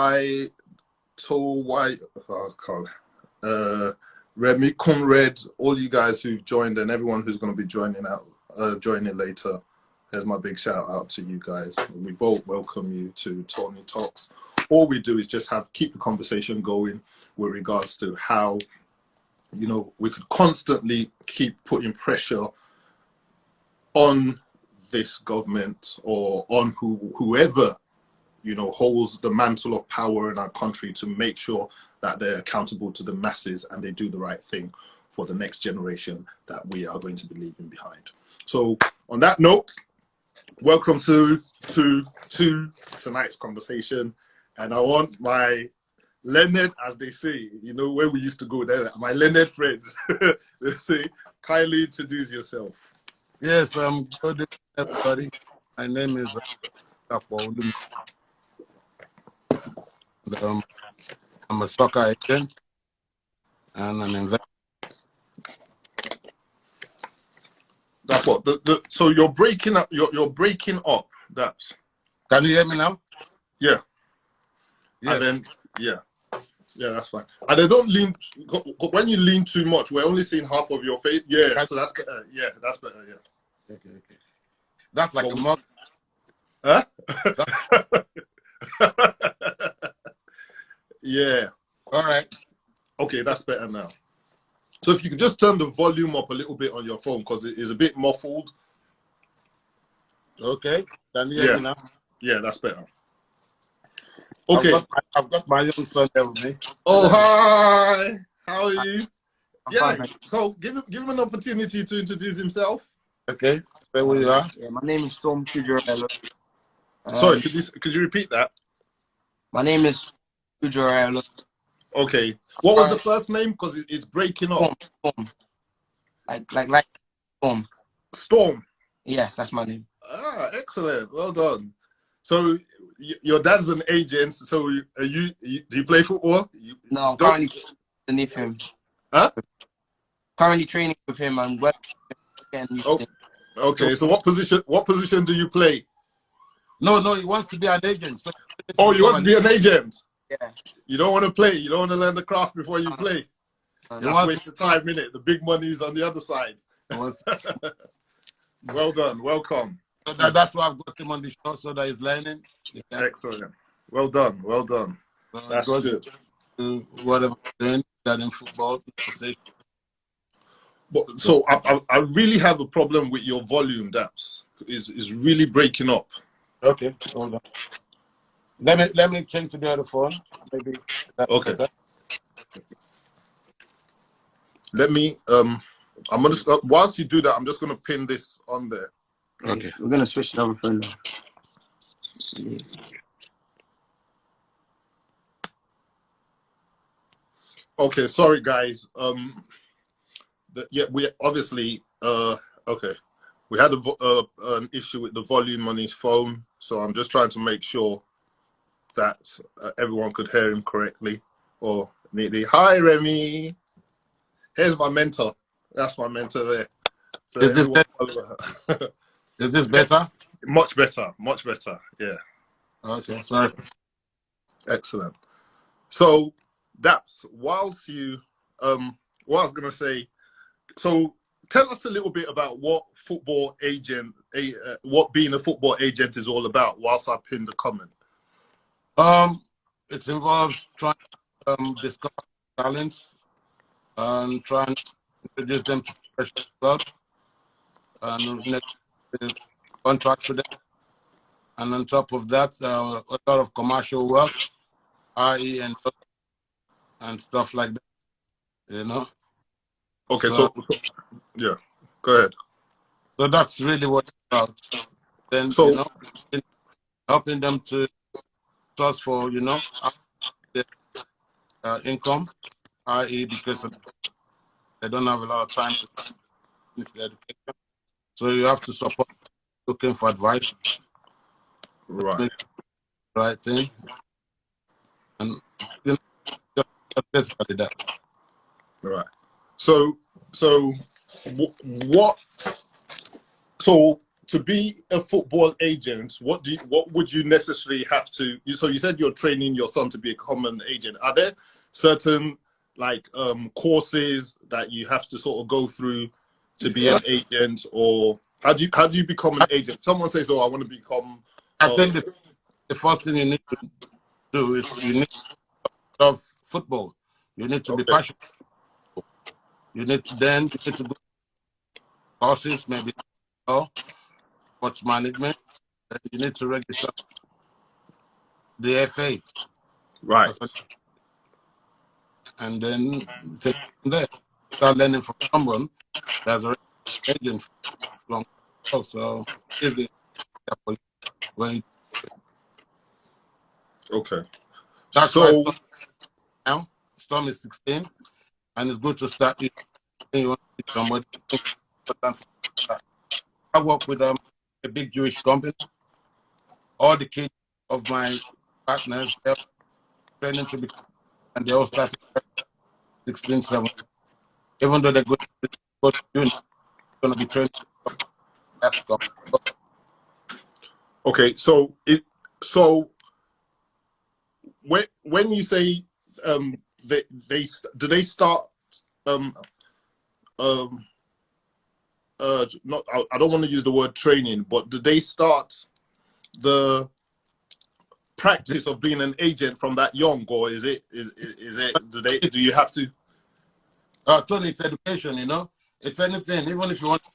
I told why Remy, Conrad, all you guys who've joined and everyone who's going to be joining later. Here's my big shout out to you guys. We both welcome you to Tony Talks. All we do is just keep the conversation going with regards to how, you know, we could constantly keep putting pressure on this government or on whoever, you know, holds the mantle of power in our country to make sure that they're accountable to the masses and they do the right thing for the next generation that we are going to be leaving behind. So on that note, welcome to tonight's conversation. And I want my learned, as they say, you know, where we used to go there, my learned friends, they say, kindly introduce yourself. Yes, good everybody. My name is Olumide. I'm a soccer agent and an investor. That's what. So you're breaking up. You're breaking up. That's. Can you hear me now? Yeah. Yes. And then yeah, that's fine. And they don't lean. When you lean too much, we're only seeing half of your face. Yeah. So that's better. Yeah, that's better. Yeah. Okay. That's like a mug. Huh? Yeah. All right. Okay, that's better now. So if you could just turn the volume up a little bit on your phone because it is a bit muffled. Okay. Can you hear me now? Yeah, that's better. Okay. I've got my young son there with me. Oh, hi. How are you? I'm fine. So give him an opportunity to introduce himself. Okay. Where we are. Yeah, my name is Storm Kujore Olowu. Sorry, could you repeat that? My name is Kujore Olowu. Okay. What was the first name? Because it's breaking up. Storm. Like Storm. Storm. Yes, that's my name. Ah, excellent. Well done. So your dad's an agent. So do you play football? No, I'm currently underneath him. Huh? Currently training with him and getting used to it. Okay. So what position do you play? No, he wants to be an agent. So you want to be an agent? Yeah. You don't want to play. You don't want to learn the craft before you play. That's waste of time, innit? The big money's on the other side. Well done. Welcome. So that's why I've got him on the show so that he's learning. Yeah. Excellent. Well done. So that's good. To whatever doing that in football. But so I really have a problem with your volume. That's is really breaking up. Okay, hold on. Let me change to the other phone. Maybe that's okay. Better. Let me I'm gonna whilst you do that, I'm just gonna pin this on there. Okay. We're gonna switch to the other phone now. Yeah. Okay, sorry guys. We obviously okay. We had an issue with the volume on his phone, so I'm just trying to make sure that everyone could hear him correctly. Or hi Remy, here's my mentor. That's my mentor there. So is this better? Much better. Yeah. Okay, sorry. Excellent. So Daps, whilst you what I was gonna say, so tell us a little bit about what what being a football agent is all about whilst I pin the comment. It involves trying to discover talents and trying to introduce them to professional clubs and next contracts with them. And on top of that, a lot of commercial work, i.e. and stuff like that, you know. Okay, so yeah, go ahead. So that's really what it's about. Then, so, you know, helping them to source for, you know, income, i.e. because they don't have a lot of time to finish their education. So you have to support looking for advice. Right. Right thing. And, you know, basically that. Right. So what? So to be a football agent, what would you necessarily have to? So you said you're training your son to become an agent. Are there certain like courses that you have to sort of go through to be an agent, or how do you become an agent? Someone says, "Oh, I want to become." I think the first thing you need to do is you need to love football. You need to be passionate. You need to go courses, maybe sports management. Then you need to register the FA. Right. And then take it from there. Start learning from someone that's already an agent for long. So easy for you when Okay. that's So why now Storm is 16, and it's good to start it when you want to meet somebody. I work with a big Jewish company. All the kids of my partners, they're training to be, and they all started 16, 17. Even though they're going to uni, going to be trained. okay. So when you say they start not, I don't want to use the word training, but do they start the practice of being an agent from that young, or is it do you have to? Tony, it's education, you know. It's anything. Even if you want to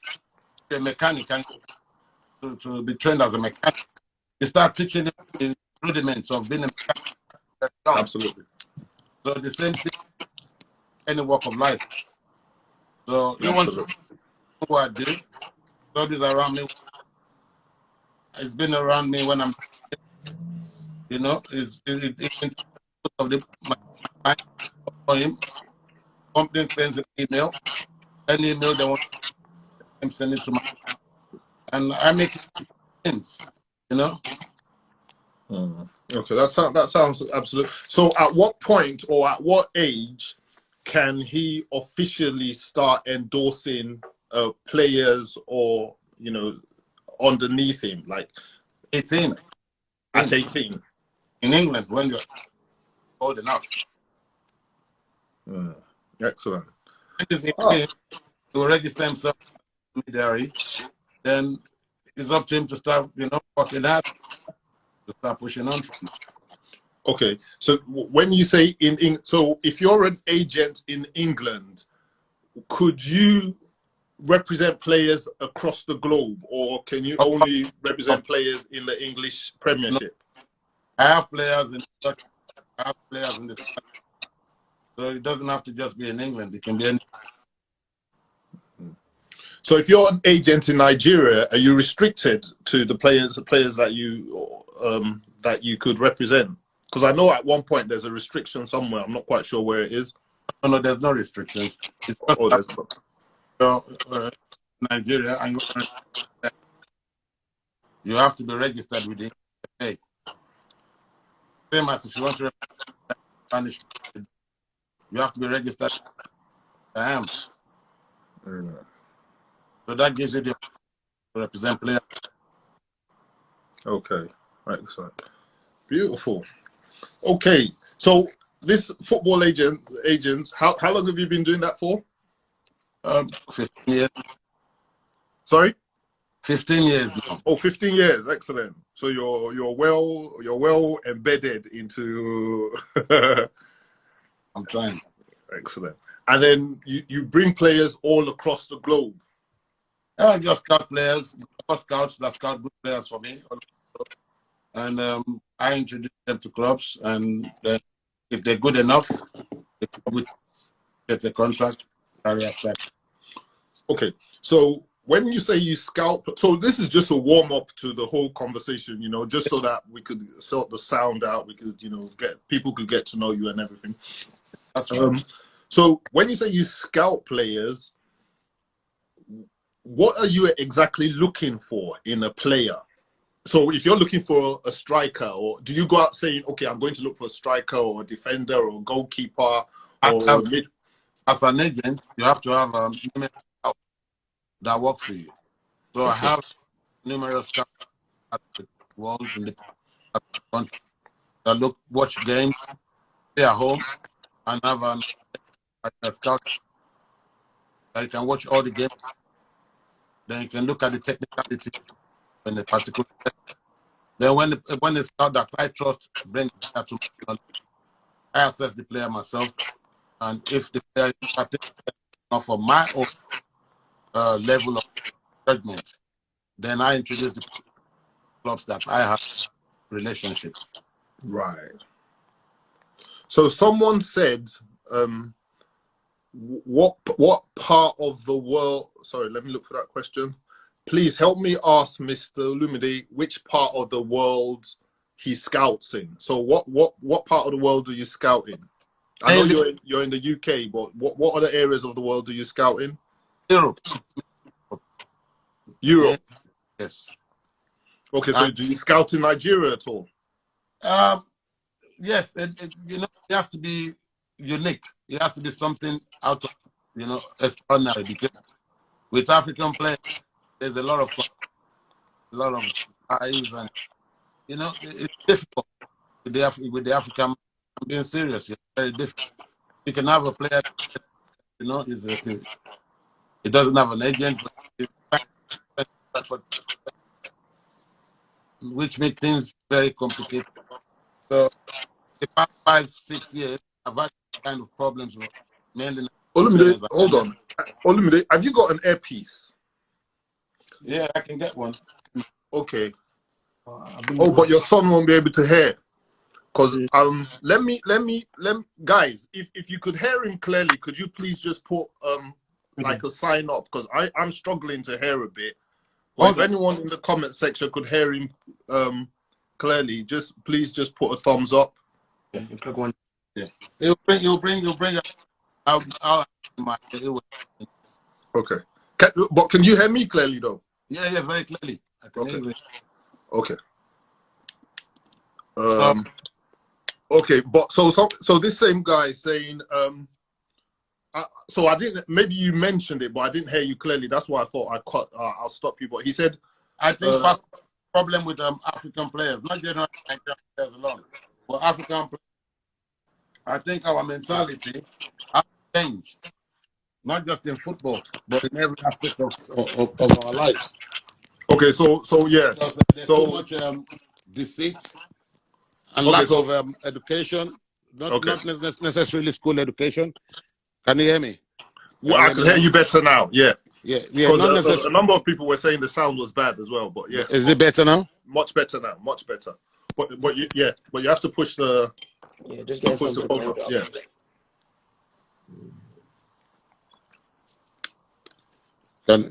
be a mechanic and to be trained as a mechanic, you start teaching them the rudiments of being a mechanic. Absolutely. So the same thing, any walk of life. So you want to know what I did. Studies around me. It's been around me when I'm, you know, it's of the my mind for him. Company sends an email. Any email they want, I'm sending it to my, and I make things, you know. Okay, that sounds absolute. So, at what point or at what age can he officially start endorsing players, or underneath him, like 18. at 18? In England, when you're old enough. Excellent. To register himself in the intermediary, then it's up to him to start, working hard, to start pushing on. Okay, so when you say so if you're an agent in England, could you represent players across the globe, or can you only represent players in the English Premiership? I have players in Dutch, I have players in the, so it doesn't have to just be in England. It can be any. So if you're an agent in Nigeria, are you restricted to the players that you could represent? Because I know at one point there's a restriction somewhere. I'm not quite sure where it is. No, there's no restrictions. It's just Nigeria, and you have to be registered with the FA. Same as if you want to represent Spanish, you have to be registered. I am. So that gives you the option to represent players. Okay, excellent, beautiful. Okay, so this football agents, how long have you been doing that for? 15 years. Sorry? 15 years now. Oh, 15 years, excellent. So you're well embedded into. I'm trying. Excellent. And then you bring players all across the globe. I just scout players, scouts that scout good players for me, and I introduce them to clubs, and then if they're good enough, they get the contract. Okay, so when you say you scout, so this is just a warm up to the whole conversation, just so that we could sort the sound out, we could, people could get to know you and everything. So when you say you scout players, what are you exactly looking for in a player? So if you're looking for a striker, or do you go out saying, okay, I'm going to look for a striker or a defender or a goalkeeper? As an agent, you have to have that work for you. So okay. I have numerous scouts at the world in the country that watch games, stay at home, and have a scout. You can watch all the games. Then you can look at the technicality in the particular. Then when the scout that I trust brings that to me, I assess the player myself, and if the player is not for my own level of judgment, then I introduce the clubs that I have relationship. Right. So someone said, what part of the world? Sorry, let me look for that question. Please help me ask Mr. Olumide which part of the world he scouts in. So what part of the world do you scout in? I know you're in the UK, but what other areas of the world do you scout in? Europe. Europe. Yes. Okay, so do you scout in Nigeria at all? Yes, you know, it has to be unique. It has to be something out of, you know, extraordinary, because with African players, there's a lot of eyes, and you know, it's difficult with the African. I'm being serious. It's very difficult. You can have a player, you know, it doesn't have an agent, but which makes things very complicated. So the past 5-6 years, I've had kind of problems with mainly. Olumide, hold on. Olumide, have you got an earpiece? Yeah, I can get one. Okay. Oh, but your son won't be able to hear. Because let me guys, if you could hear him clearly, could you please just put like a sign up? Because I'm struggling to hear a bit. But if anyone in the comment section could hear him clearly, please just put a thumbs up. Yeah, you click one. Yeah. He'll bring out my. Okay. But can you hear me clearly though? Yeah, very clearly. I can hear you. Okay. Okay, but so this same guy is saying so I didn't, maybe you mentioned it, but I didn't hear you clearly. That's why I thought I'll stop you. But he said, I think problem with African players, not general Nigerian players alone, but African players. I think our mentality has changed, not just in football, but in every aspect of our lives. Okay, so yeah, there's too much deceit and lack of education, not necessarily school education. Can you hear me? Well, I can hear you better now. Yeah. Yeah. Not necessarily. A number of people were saying the sound was bad as well, but yeah. Is it better now? Much better now. Much better. But you have to push the. Yeah, just get push the phone up. Yeah.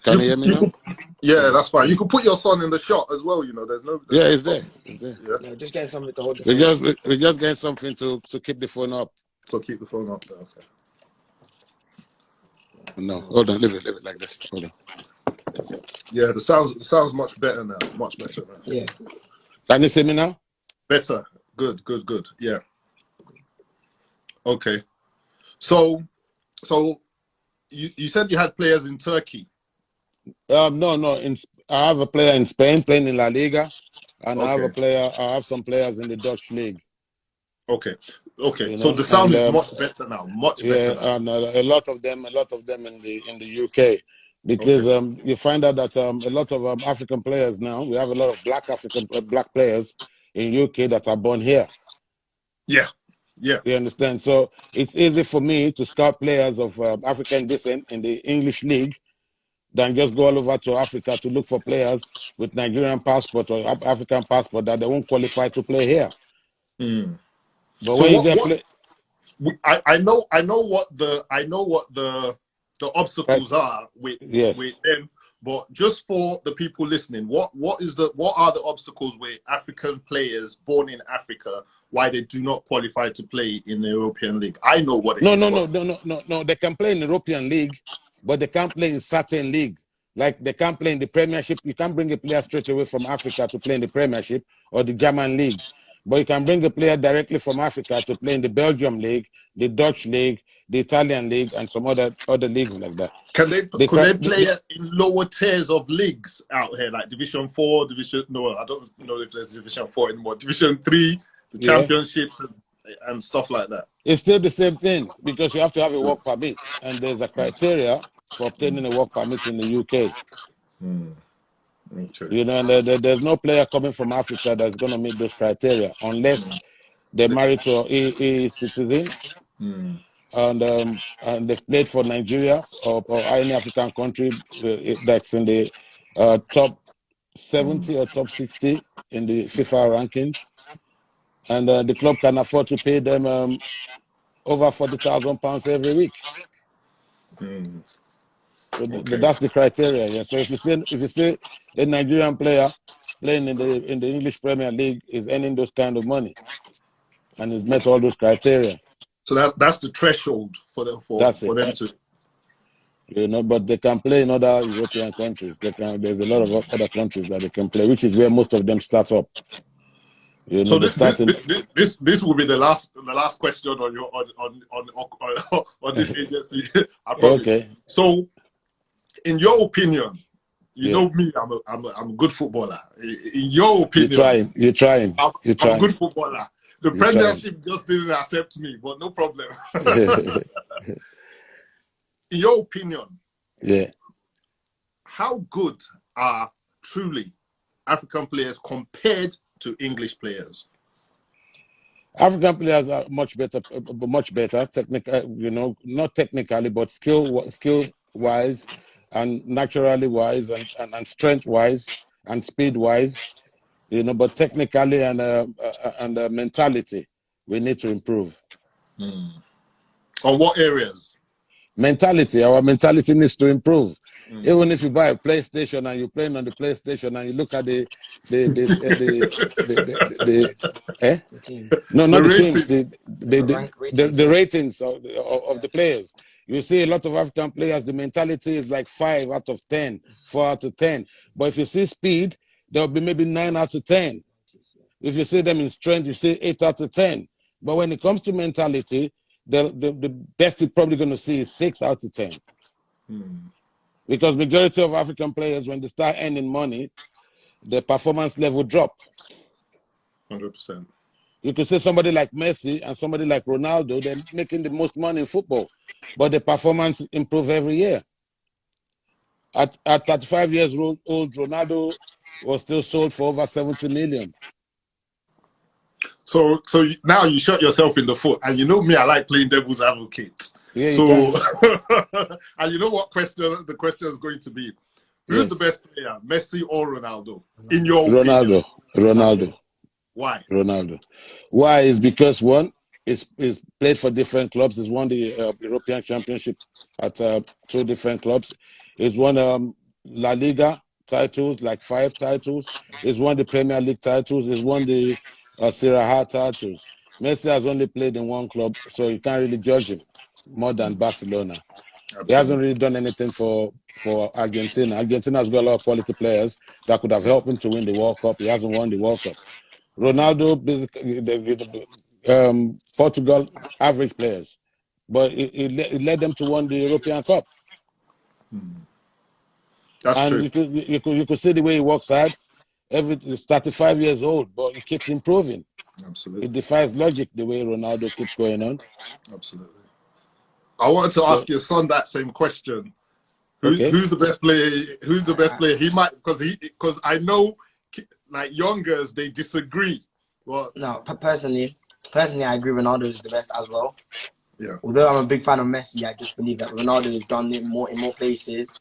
Can you hear me now? Yeah, that's fine. You can put your son in the shot as well. You know, there's no. Yeah, it's there. It's there. Yeah. No, just get something to hold the phone. We just get something to keep the phone up. So keep the phone up there. Okay. No, hold on, leave it like this. Hold on. Yeah, the sounds much better now. Much better now. Yeah. Can you see me now? Better. Good. Yeah. Okay. So you said you had players in Turkey. No. I have a player in Spain playing in La Liga, and I have some players in the Dutch league. Okay. You know? So the sound is much better now. Much better. Yeah, and a lot of them in the UK, because you find out that a lot of African players now. We have a lot of black players in UK that are born here. Yeah. You understand? So it's easy for me to scout players of African descent in the English league than just go all over to Africa to look for players with Nigerian passport or African passport that they won't qualify to play here. But so I know what the obstacles are with them. But just for the people listening, what are the obstacles with African players born in Africa, why they do not qualify to play in the European League? I know what it is. No. They can play in the European League, but they can't play in certain league. Like they can't play in the Premiership. You can't bring a player straight away from Africa to play in the Premiership or the German league. But you can bring the player directly from Africa to play in the Belgium league, the Dutch league, the Italian league, and some other leagues like that. Could they play in lower tiers of leagues out here, like Division 4, no, I don't know if there's Division 4 anymore, Division 3, the championships and stuff like that? It's still the same thing because you have to have a work permit, and there's a criteria for obtaining a work permit in the UK. Okay. You know, and there's no player coming from Africa that's going to meet those criteria unless they're married to a citizen, and they've played for Nigeria or any African country that's in the top 70 or top 60 in the FIFA rankings, and the club can afford to pay them over £40,000 every week. So that's the criteria. Yeah. So if you say a Nigerian player playing in the English Premier League is earning those kind of money, and has met all those criteria. So that's the threshold for them to. You know, but they can play in other European countries. There's a lot of other countries that they can play, which is where most of them start up. You know, so this will be the last question on your on this agency. I promise. Okay. So, in your opinion, you know me, I'm a good footballer. In your opinion, you're trying. I'm a good footballer. The Premiership just didn't accept me, but no problem. In your opinion, how good are truly African players compared to English players? African players are much better. Technical, you know, not technically, but skill wise, and naturally wise, and strength wise, and speed wise. You know, but technically and mentality, we need to improve. On what areas? Mentality. Our mentality needs to improve. Even if you buy a PlayStation and you're playing on the PlayStation and you look at the ratings of the players, you see a lot of African players, the mentality is like 5 out of 10, 4 out of 10. But if you see speed, there'll be maybe 9 out of 10. If you see them in strength, you see 8 out of 10. But when it comes to mentality, the best you're probably going to see is 6 out of 10. Because majority of African players, when they start earning money, their performance level drop. 100%. You could say somebody like Messi and somebody like Ronaldo, they're making the most money in football, but the performance improves every year. At 35 years old, Ronaldo was still sold for over 70 million. So now you shot yourself in the foot, and you know me, I like playing devil's advocate. Yeah, so, and you know what the question is going to be? Who's the best player, Messi or Ronaldo? In your opinion? Ronaldo. Why? Ronaldo. Why is because one is played for different clubs. He's won the European Championship at 2 different clubs. He's won La Liga titles, like 5 titles. He's won the Premier League titles. He's won the Serie A titles. Messi has only played in 1 club, so you can't really judge him more than Barcelona. Absolutely. He hasn't really done anything for Argentina. Argentina's got a lot of quality players that could have helped him to win the World Cup. He hasn't won the World Cup. Ronaldo, Portugal, average players, but it led them to win the European Cup. That's true. You could see the way he works hard. He's 35 years old, but he keeps improving. Absolutely. It defies logic the way Ronaldo keeps going on. Absolutely. I wanted to ask your son that same question. Who's the best player? Who's the best player? He might because I know like youngers they disagree. Well, no, personally, I agree. Ronaldo is the best as well. Yeah. Although I'm a big fan of Messi, I just believe that Ronaldo has done it in more places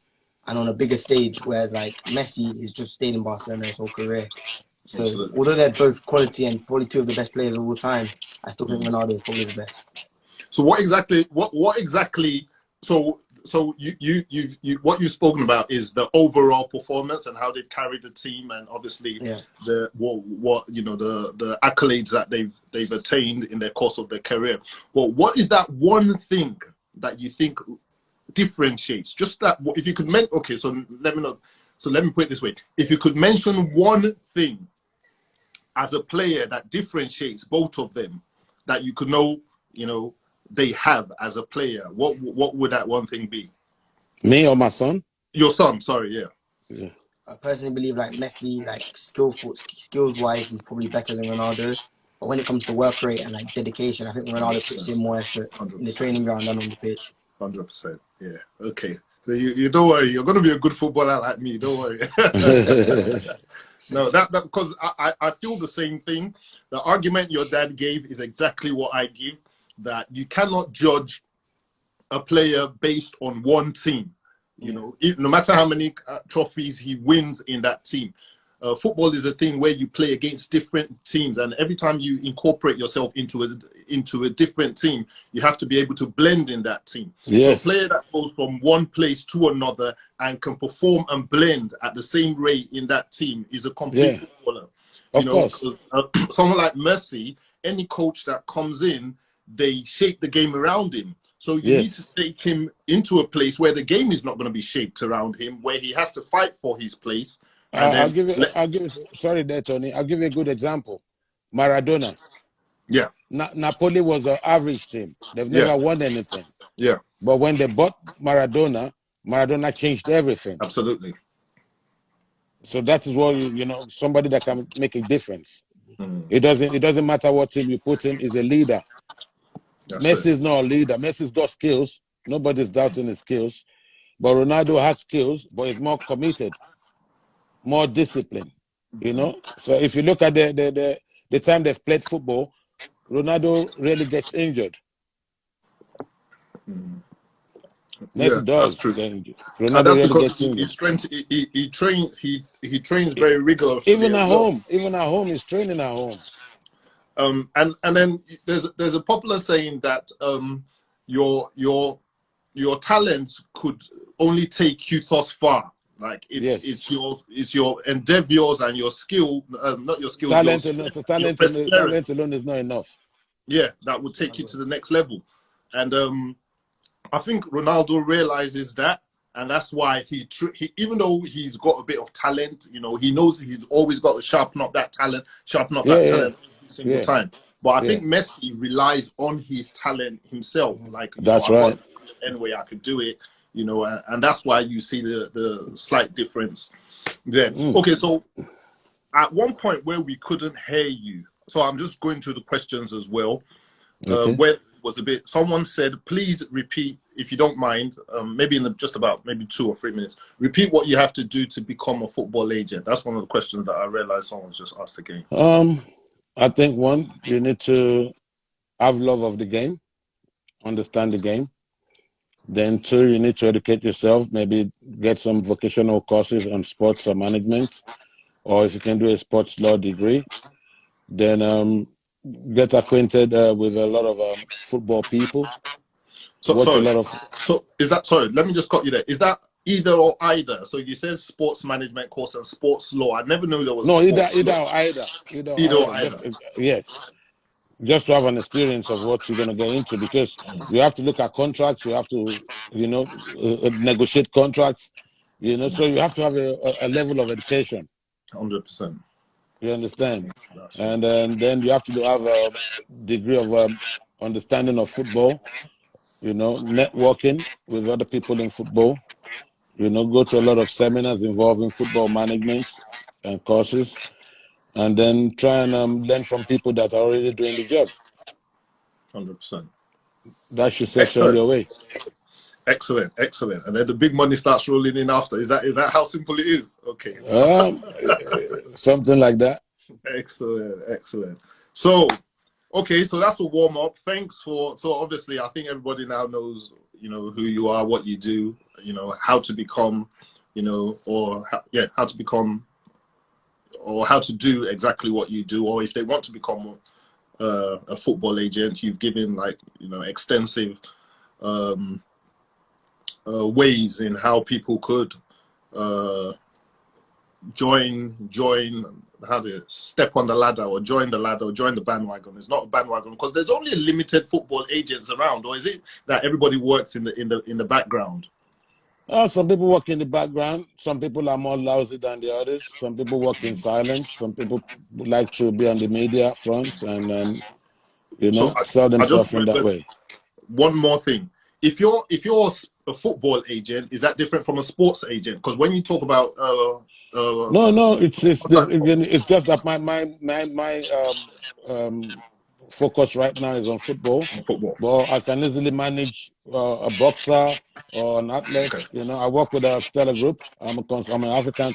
and on a bigger stage. Where like Messi has just stayed in Barcelona his whole career. So absolutely. Although they're both quality and probably 2 of the best players of all time, I still think Ronaldo is probably the best. So what exactly? So you what you've spoken about is the overall performance and how they've carried the team, and obviously the accolades that they've attained in the course of their career. Well, what is that one thing that you think differentiates? Just that, if you could let me put it this way: if you could mention one thing as a player that differentiates both of them, that you could know, they have as a player? What would that one thing be? Me or my son? Your son, sorry, yeah. I personally believe like Messi, like skills wise, he's probably better than Ronaldo. But when it comes to work rate and like dedication, I think Ronaldo puts in more effort 100%. in the training ground than on the pitch. 100%. Yeah. Okay. So you don't worry. You're going to be a good footballer like me. Don't worry. No, that because I feel the same thing. The argument your dad gave is exactly what I give. That you cannot judge a player based on one team. No matter how many trophies he wins in that team. Football is a thing where you play against different teams, and every time you incorporate yourself into a different team, you have to be able to blend in that team. Yes. So a player that goes from one place to another and can perform and blend at the same rate in that team is a complete footballer. Of course. Someone like Messi, any coach that comes in, they shape the game around him. So you need to take him into a place where the game is not going to be shaped around him, where he has to fight for his place. Sorry there, Tony. I'll give you a good example. Maradona. Yeah. Napoli was an average team. They've never won anything. Yeah. But when they bought Maradona changed everything. Absolutely. So that is what somebody that can make a difference. It doesn't matter what team you put in, he's a leader. Messi is not a leader. Messi's got skills. Nobody's doubting his skills. But Ronaldo has skills, but he's more committed, more disciplined. So if you look at the time they've played football, Ronaldo really gets injured. Messi does. That's true. Ronaldo that's really because gets injured. He trains very rigorously. Even at home, he's training at home. And then there's a popular saying that your talents could only take you thus far. Like it's your endeavors and your skill, not your skills. Talent alone is not enough. Yeah, that would take you to the next level. And I think Ronaldo realizes that, and that's why he even though he's got a bit of talent, he knows he's always got to sharpen up that talent every single time. But I think Messi relies on his talent himself. Like that's right. Any way I could do it, and that's why you see the slight difference there. Okay, so at one point where we couldn't hear you, so I'm just going through the questions as well. Where it was a bit, someone said, please repeat, if you don't mind, maybe in just about maybe 2 or 3 minutes, repeat what you have to do to become a football agent. That's one of the questions that I realized someone's just asked again. I think 1, you need to have love of the game, understand the game. Then 2, you need to educate yourself, maybe get some vocational courses on sports or management, or if you can do a sports law degree, then get acquainted with a lot of football people. So is that, sorry, let me just cut you there. Is that either or either? So you said sports management course and sports law. I never knew there was either or either. Yes. Just to have an experience of what you're going to get into, because you have to look at contracts, you have to, negotiate contracts, so you have to have a level of education. 100%. You understand? And then you have to have a degree of understanding of football, networking with other people in football, go to a lot of seminars involving football management and courses, and then try and learn from people that are already doing the job. 100%. That should set you on your way. Excellent. And then the big money starts rolling in after. Is that how simple it is? Okay. Something like that. Excellent. So, okay, so that's a warm up. Thanks for. So obviously, I think everybody now knows, who you are, what you do, how to become, how to become, or how to do exactly what you do, or if they want to become a football agent. You've given extensive ways in how people could how to step on the ladder or join the bandwagon. It's not a bandwagon because there's only a limited football agents around, or is it that everybody works in the background? Some people work in the background. Some people are more lousy than the others. Some people work in silence. Some people would like to be on the media front and sell I themselves just in that way. one more thing. If you're a football agent, is that different from a sports agent? Because when you talk about no, it's just that my focus right now is on football. But I can easily manage a boxer or an athlete. Okay. I work with a Stella Group. I'm an African,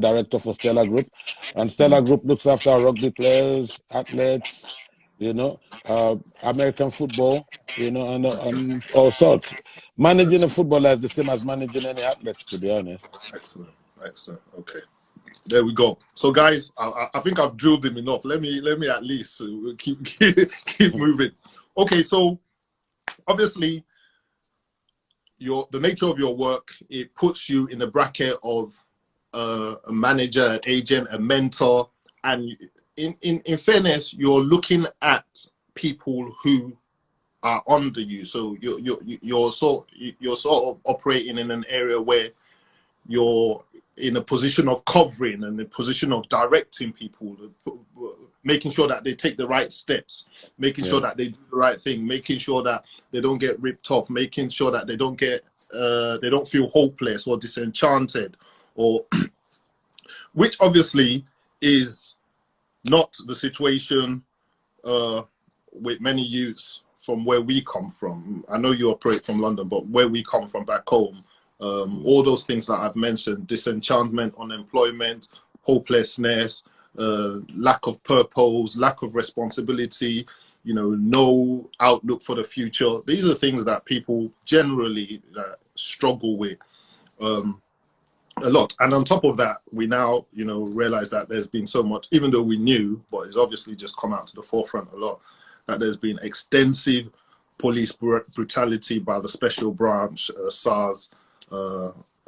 director for Stella Group, and Stella Group looks after rugby players, athletes, American football, and all sorts. Managing a footballer is the same as managing any athlete, to be honest. Excellent. Okay. There we go. So, guys, I think I've drilled him enough. Let me at least keep moving. Okay, so obviously, the nature of your work, it puts you in the bracket of a manager, an agent, a mentor, and in fairness, you're looking at people who are under you. So you're sort of operating in an area where you're in a position of covering and a position of directing people, making sure that they take the right steps, making sure that they do the right thing, making sure that they don't get ripped off, making sure that they don't feel hopeless or disenchanted, or which obviously is not the situation with many youths from where we come from. I know you operate from London, but where we come from back home, all those things that I've mentioned, disenchantment, unemployment, hopelessness, lack of purpose, lack of responsibility, no outlook for the future. These are things that people generally struggle with a lot. And on top of that, we now, realize that there's been so much, even though we knew, but it's obviously just come out to the forefront a lot, that there's been extensive police brutality by the special branch, SARS,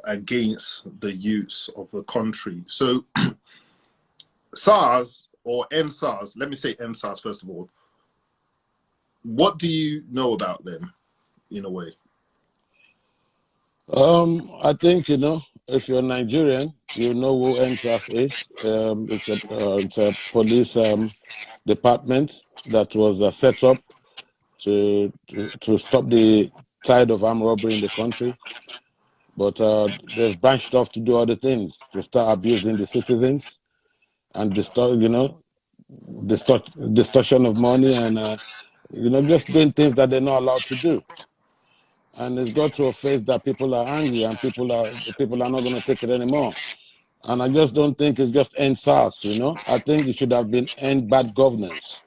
against the youths of the country. So SARS or NSARS, let me say NSARS first of all, what do you know about them in a way? I think, if you're Nigerian, you know who NSAS is. It's a police department that was set up to stop the tide of armed robbery in the country. But they've branched off to do other things, to start abusing the citizens and distortion of money and, just doing things that they're not allowed to do. And it's got to a phase that people are angry and people are not going to take it anymore. And I just don't think it's just end SARS, I think it should have been end bad governance.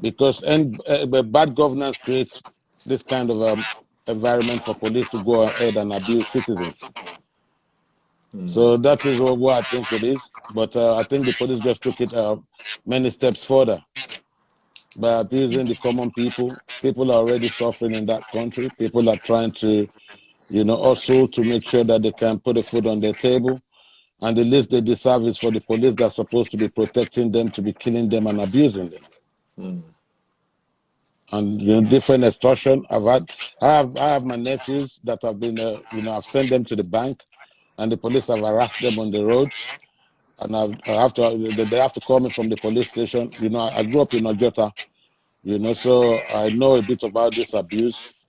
Because bad governance creates this kind of environment for police to go ahead and abuse citizens. So that is what I think it is. But I think the police just took it many steps further by abusing the common people. People are already suffering in that country. People are trying to, also to make sure that they can put a food on their table. And the least they deserve is for the police that's supposed to be protecting them to be killing them and abusing them. And different extortion. I have my nephews that have been, I've sent them to the bank, and the police have harassed them on the road. And they have to call me from the police station. I grew up in Ojota, so I know a bit about this abuse.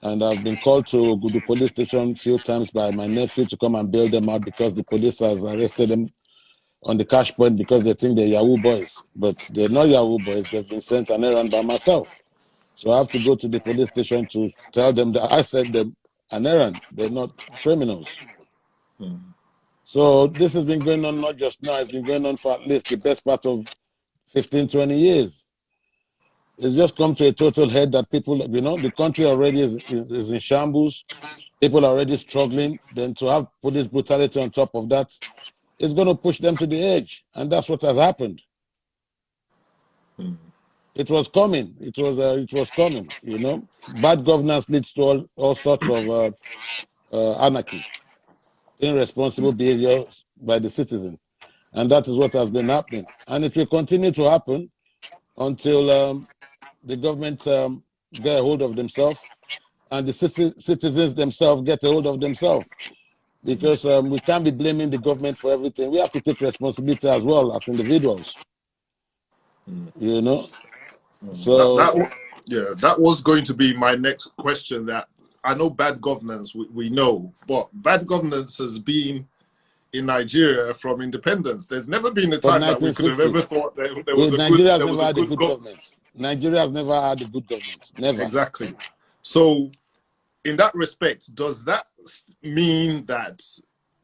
And I've been called to the police station a few times by my nephew to come and bail them out because the police has arrested them on the cash point because they think they're Yahoo boys. But they're not Yahoo boys. They've been sent an errand by myself. So I have to go to the police station to tell them that I sent them an errand. They're not criminals. So this has been going on not just now. It's been going on for at least the best part of 15, 20 years. It's just come to a total head that people, the country already is in shambles. People are already struggling. Then to have police brutality on top of that, it's going to push them to the edge. And that's what has happened. It was coming. It was coming, Bad governance leads to all sorts of anarchy, irresponsible behavior by the citizen. And that is what has been happening. And it will continue to happen until the government get a hold of themselves and the citizens themselves get a hold of themselves. Because we can't be blaming the government for everything. We have to take responsibility as well as individuals. You know? So that was going to be my next question. That I know bad governance, we know, but bad governance has been in Nigeria from independence. There's never been a time that we could have ever thought there was a good government. Nigeria has never had a good government. Never. Exactly. So in that respect, does that mean that,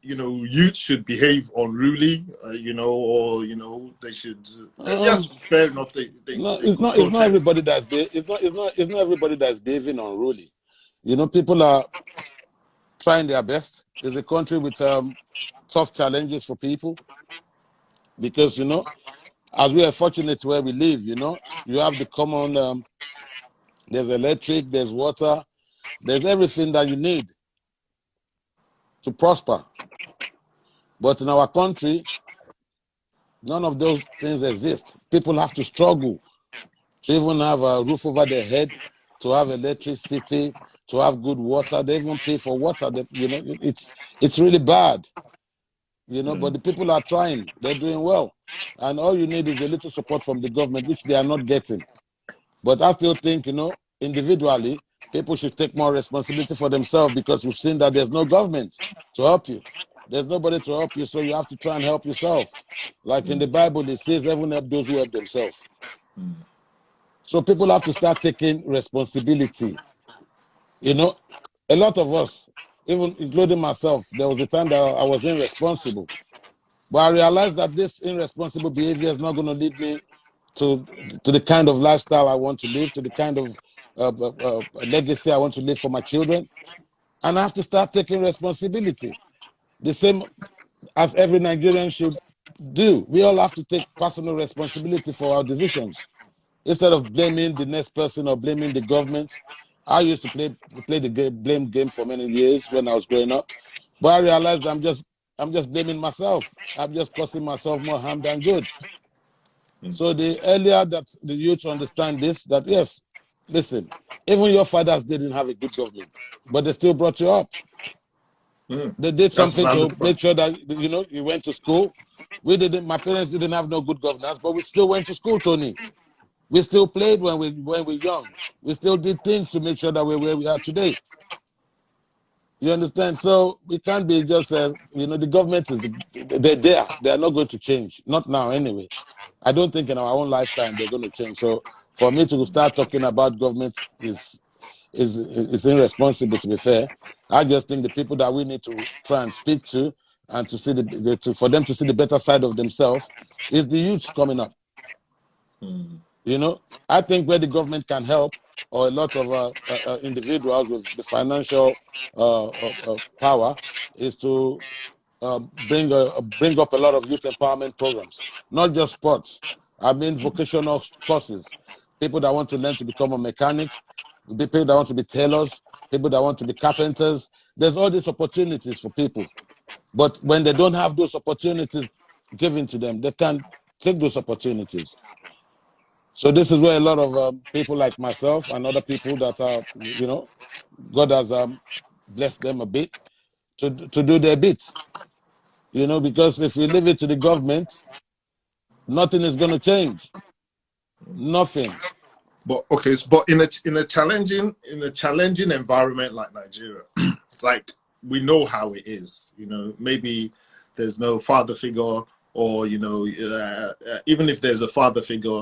you know, youth should behave unruly, you know, or, you know, they should, yes, fair enough. It's not everybody that's it's not everybody that's behaving unruly. You know, people are trying their best. It's a country with tough challenges for people because, you know, as we are fortunate where we live, you know, you have the common, there's electric, there's water, there's everything that you need to prosper. But in our country, none of those things exist. People have to struggle to even have a roof over their head, to have electricity, to have good water. They even pay for water. You know, it's really bad. You know, but the people are trying. They're doing well. And all you need is a little support from the government, which they are not getting. But I still think, you know, individually, people should take more responsibility for themselves because we've seen that there's no government to help you. There's nobody to help you, so you have to try and help yourself. Like in the Bible, it says, "Heaven help those who help themselves." So people have to start taking responsibility. You know, a lot of us, even including myself, there was a time that I was irresponsible. But I realized that this irresponsible behavior is not going to lead me to the kind of lifestyle I want to live, to the kind of legacy I want to live for my children. And I have to start taking responsibility. The same as every Nigerian should do. We all have to take personal responsibility for our decisions. Instead of blaming the next person or blaming the government. I used to play the blame game for many years when I was growing up. But I realized I'm just blaming myself. I'm just causing myself more harm than good. So the earlier that the youth understand this, that yes, listen, even your fathers didn't have a good government, but they still brought you up. They did something to make sure that, you know, you went to school. My parents didn't have no good governance, but we still went to school, Tony. We still played when we were young. We still did things to make sure that we're where we are today. You understand? So we can't be just, you know, the government they're there. They are not going to change. Not now, anyway. I don't think in our own lifetime they're going to change. So for me to start talking about government is irresponsible, to be fair. I just think the people that we need to try and speak to and to see for them to see the better side of themselves is the youths coming up. You know, I think where the government can help, or a lot of individuals with the financial power, is to bring up a lot of youth empowerment programs, not just sports. I mean, vocational courses. People that want to learn to become a mechanic, people that want to be tailors, people that want to be carpenters. There's all these opportunities for people. But when they don't have those opportunities given to them, they can't take those opportunities. So this is where a lot of people like myself and other people that are, you know, God has blessed them a bit to do their bit. You know, because if we leave it to the government, nothing is going to change. Nothing. But okay, but in a challenging environment like Nigeria, like we know how it is. You know, maybe there's no father figure, or you know, even if there's a father figure.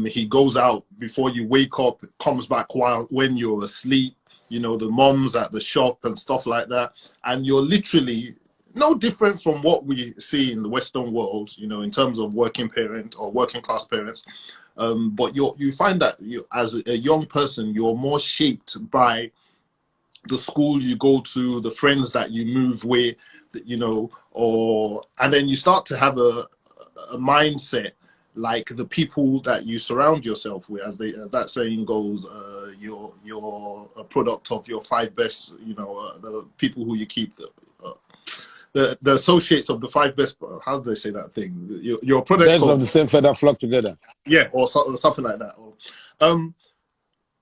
He goes out before you wake up, comes back when you're asleep, you know, the moms at the shop and stuff like that. And you're literally no different from what we see in the Western world, you know, in terms of working parent or working class parents. But you find that as a young person, you're more shaped by the school you go to, the friends that you move with, you know, and then you start to have a mindset like the people that you surround yourself with, as that saying goes, you're a product of your 5 best, you know, the people who you keep, the associates of the 5 best. How do they say that thing? You're a product of the same feather flock together. Yeah, or something like that.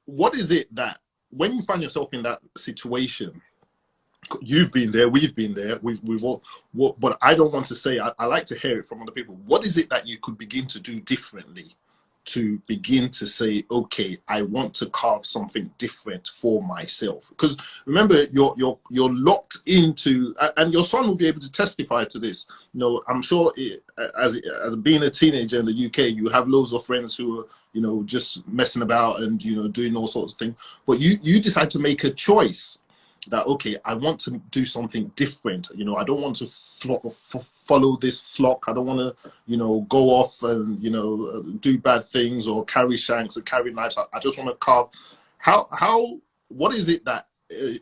What is it that when you find yourself in that situation, you've been there, we've been there, we've all, but I don't want to say, I like to hear it from other people. What is it that you could begin to do differently to begin to say, okay, I want to carve something different for myself? Because remember, you're locked into, and your son will be able to testify to this. You know, I'm sure as being a teenager in the UK, you have loads of friends who are, you know, just messing about and, you know, doing all sorts of things. But you decide to make a choice that, okay, I want to do something different. You know, I don't want to follow this flock. I don't want to, you know, go off and, you know, do bad things or carry shanks or carry knives. I just want to carve. What is it that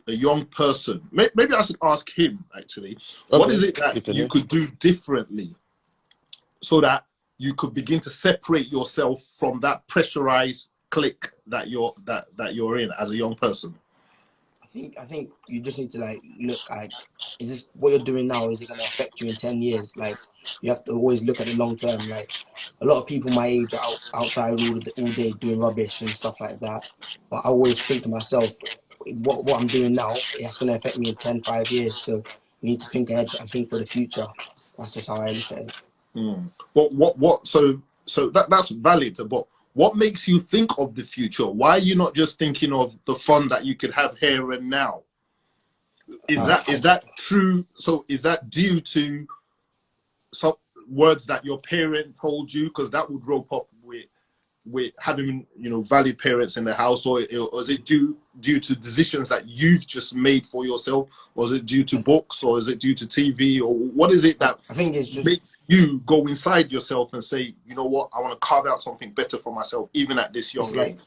a young person, maybe I should ask him actually, Okay. what is it that you could do differently so that you could begin to separate yourself from that pressurized clique that you're in as a young person? I think you just need to like look like, is this what you're doing now? Is it going to affect you in 10 years? Like, you have to always look at the long term. Like, a lot of people my age are outside all day doing rubbish and stuff like that. But I always think to myself, what I'm doing now, it's going to affect me in 10, 5 years. So you need to think ahead and think for the future. That's just how I look at it. But so that's valid, but what makes you think of the future? Why are you not just thinking of the fun that you could have here and now? Is that true? So is that due to some words that your parent told you? Because that would rope up with having, you know, valid parents in the house, or is it due to decisions that you've just made for yourself, or is it due to books, or is it due to TV, or what is it that I think it's just makes you go inside yourself and say, you know what, I want to carve out something better for myself, even at this young age?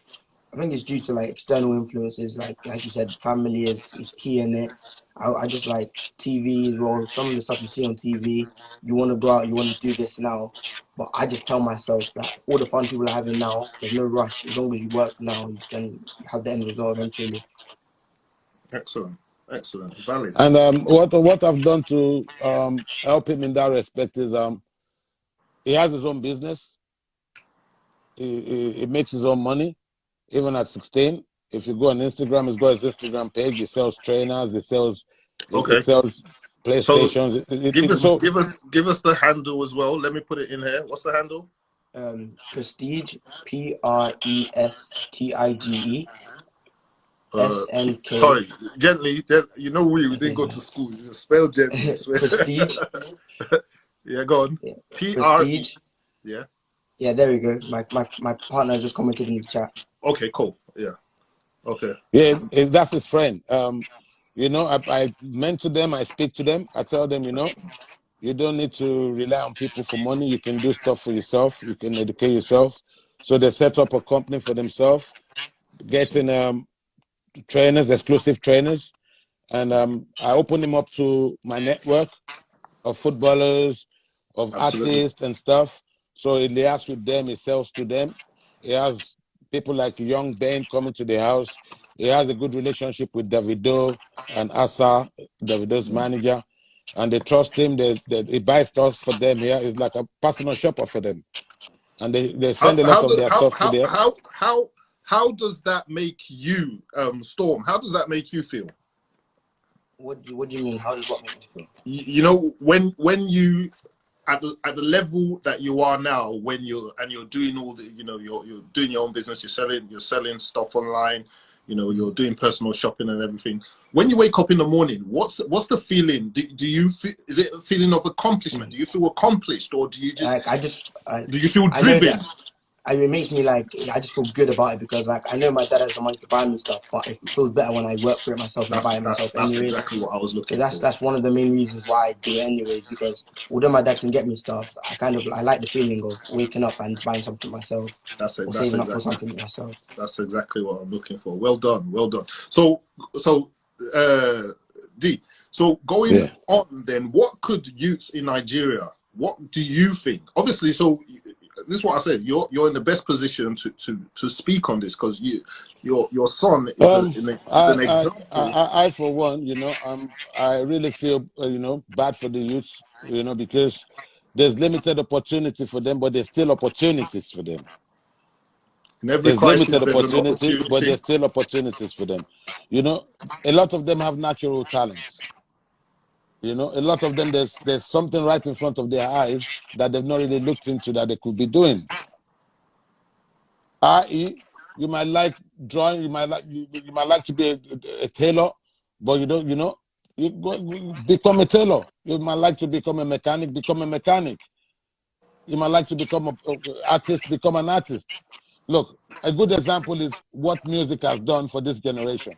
I think it's due to like external influences, like you said, family is key in it. I just like TV as well. Some of the stuff you see on TV, you want to go out, you want to do this now. But I just tell myself that all the fun people are having now, there's no rush. As long as you work now, you can have the end result eventually. Excellent, valid. And what I've done to help him in that respect is he has his own business. He makes his own money, even at 16. If you go on Instagram, he's got his Instagram page. He sells trainers. He sells PlayStations. So give us the handle as well. Let me put it in here. What's the handle? Prestige, PRESTIGE. SNK. Sorry, gently. You know, we didn't go to school. You spell gently. Prestige. Yeah, go on. Yeah. Prestige. Yeah. Yeah, there we go. My partner just commented in the chat. Okay, cool. Yeah. Okay. Yeah, that's his friend. You know, I mentor them. I speak to them. I tell them, you know, you don't need to rely on people for money. You can do stuff for yourself. You can educate yourself. So they set up a company for themselves, getting trainers, exclusive trainers. And I open them up to my network of footballers, of artists and stuff. So he liaises with them, he sells to them. He has people like Young Ben coming to the house. He has a good relationship with Davido and Asa, Davido's manager. And they trust him. He buys stuff for them here. He's like a personal shopper for them. And they send a lot of their stuff to them. How does that make you, Storm? How does that make you feel? What do you mean? How does what make me feel? You know, when you at the level that you are now, when you're doing all the, you know, you're doing your own business, you're selling stuff online, you know, you're doing personal shopping and everything. When you wake up in the morning, what's the feeling? Do you feel, is it a feeling of accomplishment? Do you feel accomplished, or do you just do you feel driven? It makes me like, I just feel good about it, because like I know my dad has the money to buy me stuff, but it feels better when I work for it myself and buy it myself anyway. That's exactly what I was looking for. That's one of the main reasons why I do it anyways, because although my dad can get me stuff, I like the feeling of waking up and buying something myself, or saving up for something myself. That's exactly what I'm looking for. Well done. So D, so going on then, what could youths in Nigeria, what do you think? Obviously, so this is what I said. You're in the best position to speak on this, because your son is an example. I for one, you know, I really feel you know, bad for the youths, you know, because there's limited opportunity for them, but there's still opportunities for them. In every There's crisis, limited there's an opportunity, but opportunity. there's still opportunities for them. You know, a lot of them have natural talents. You know, a lot of them, there's something right in front of their eyes that they've not really looked into that they could be doing. I.e., you might like drawing, you might like to be a tailor, but you don't, you know, you become a tailor. You might like to become a mechanic, become a mechanic. You might like to become an artist, become an artist. Look, a good example is what music has done for this generation.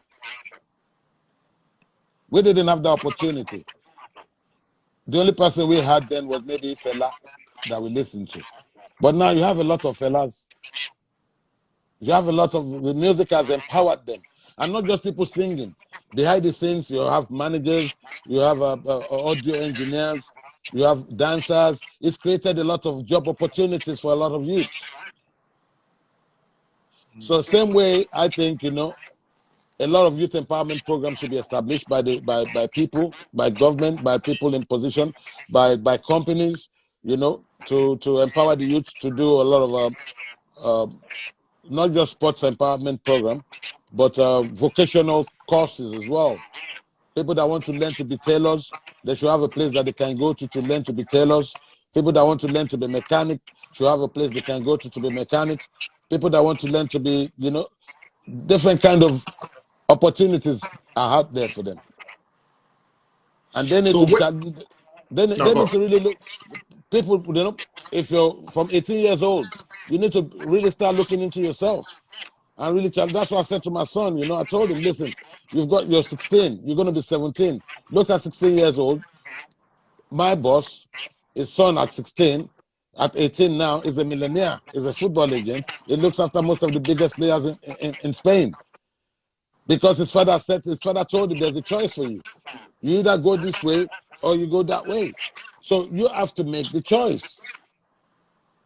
We didn't have the opportunity. The only person we had then was maybe Fela that we listened to. But now you have a lot of fellas. You have a lot of, the music has empowered them. And not just people singing. Behind the scenes, you have managers, you have audio engineers, you have dancers. It's created a lot of job opportunities for a lot of youths. So same way, I think, you know, a lot of youth empowerment programs should be established by people, by government, by people in position, by companies, you know, to empower the youth to do a lot of not just sports empowerment program, but vocational courses as well. People that want to learn to be tailors, they should have a place that they can go to learn to be tailors. People that want to learn to be mechanic should have a place they can go to be mechanic. People that want to learn to be, you know, different kind of opportunities are out there for them, and they need they need to really look. People, you know, if you're from 18 years old, you need to really start looking into yourself and really. That's what I said to my son. You know, I told him, listen, you're 16, you're going to be 17. Look at 16 years old. My boss, his son at 16, at 18 now, is a millionaire, is a football agent. He looks after most of the biggest players in Spain. Because his father told him there's a choice for you. You either go this way or you go that way. So you have to make the choice.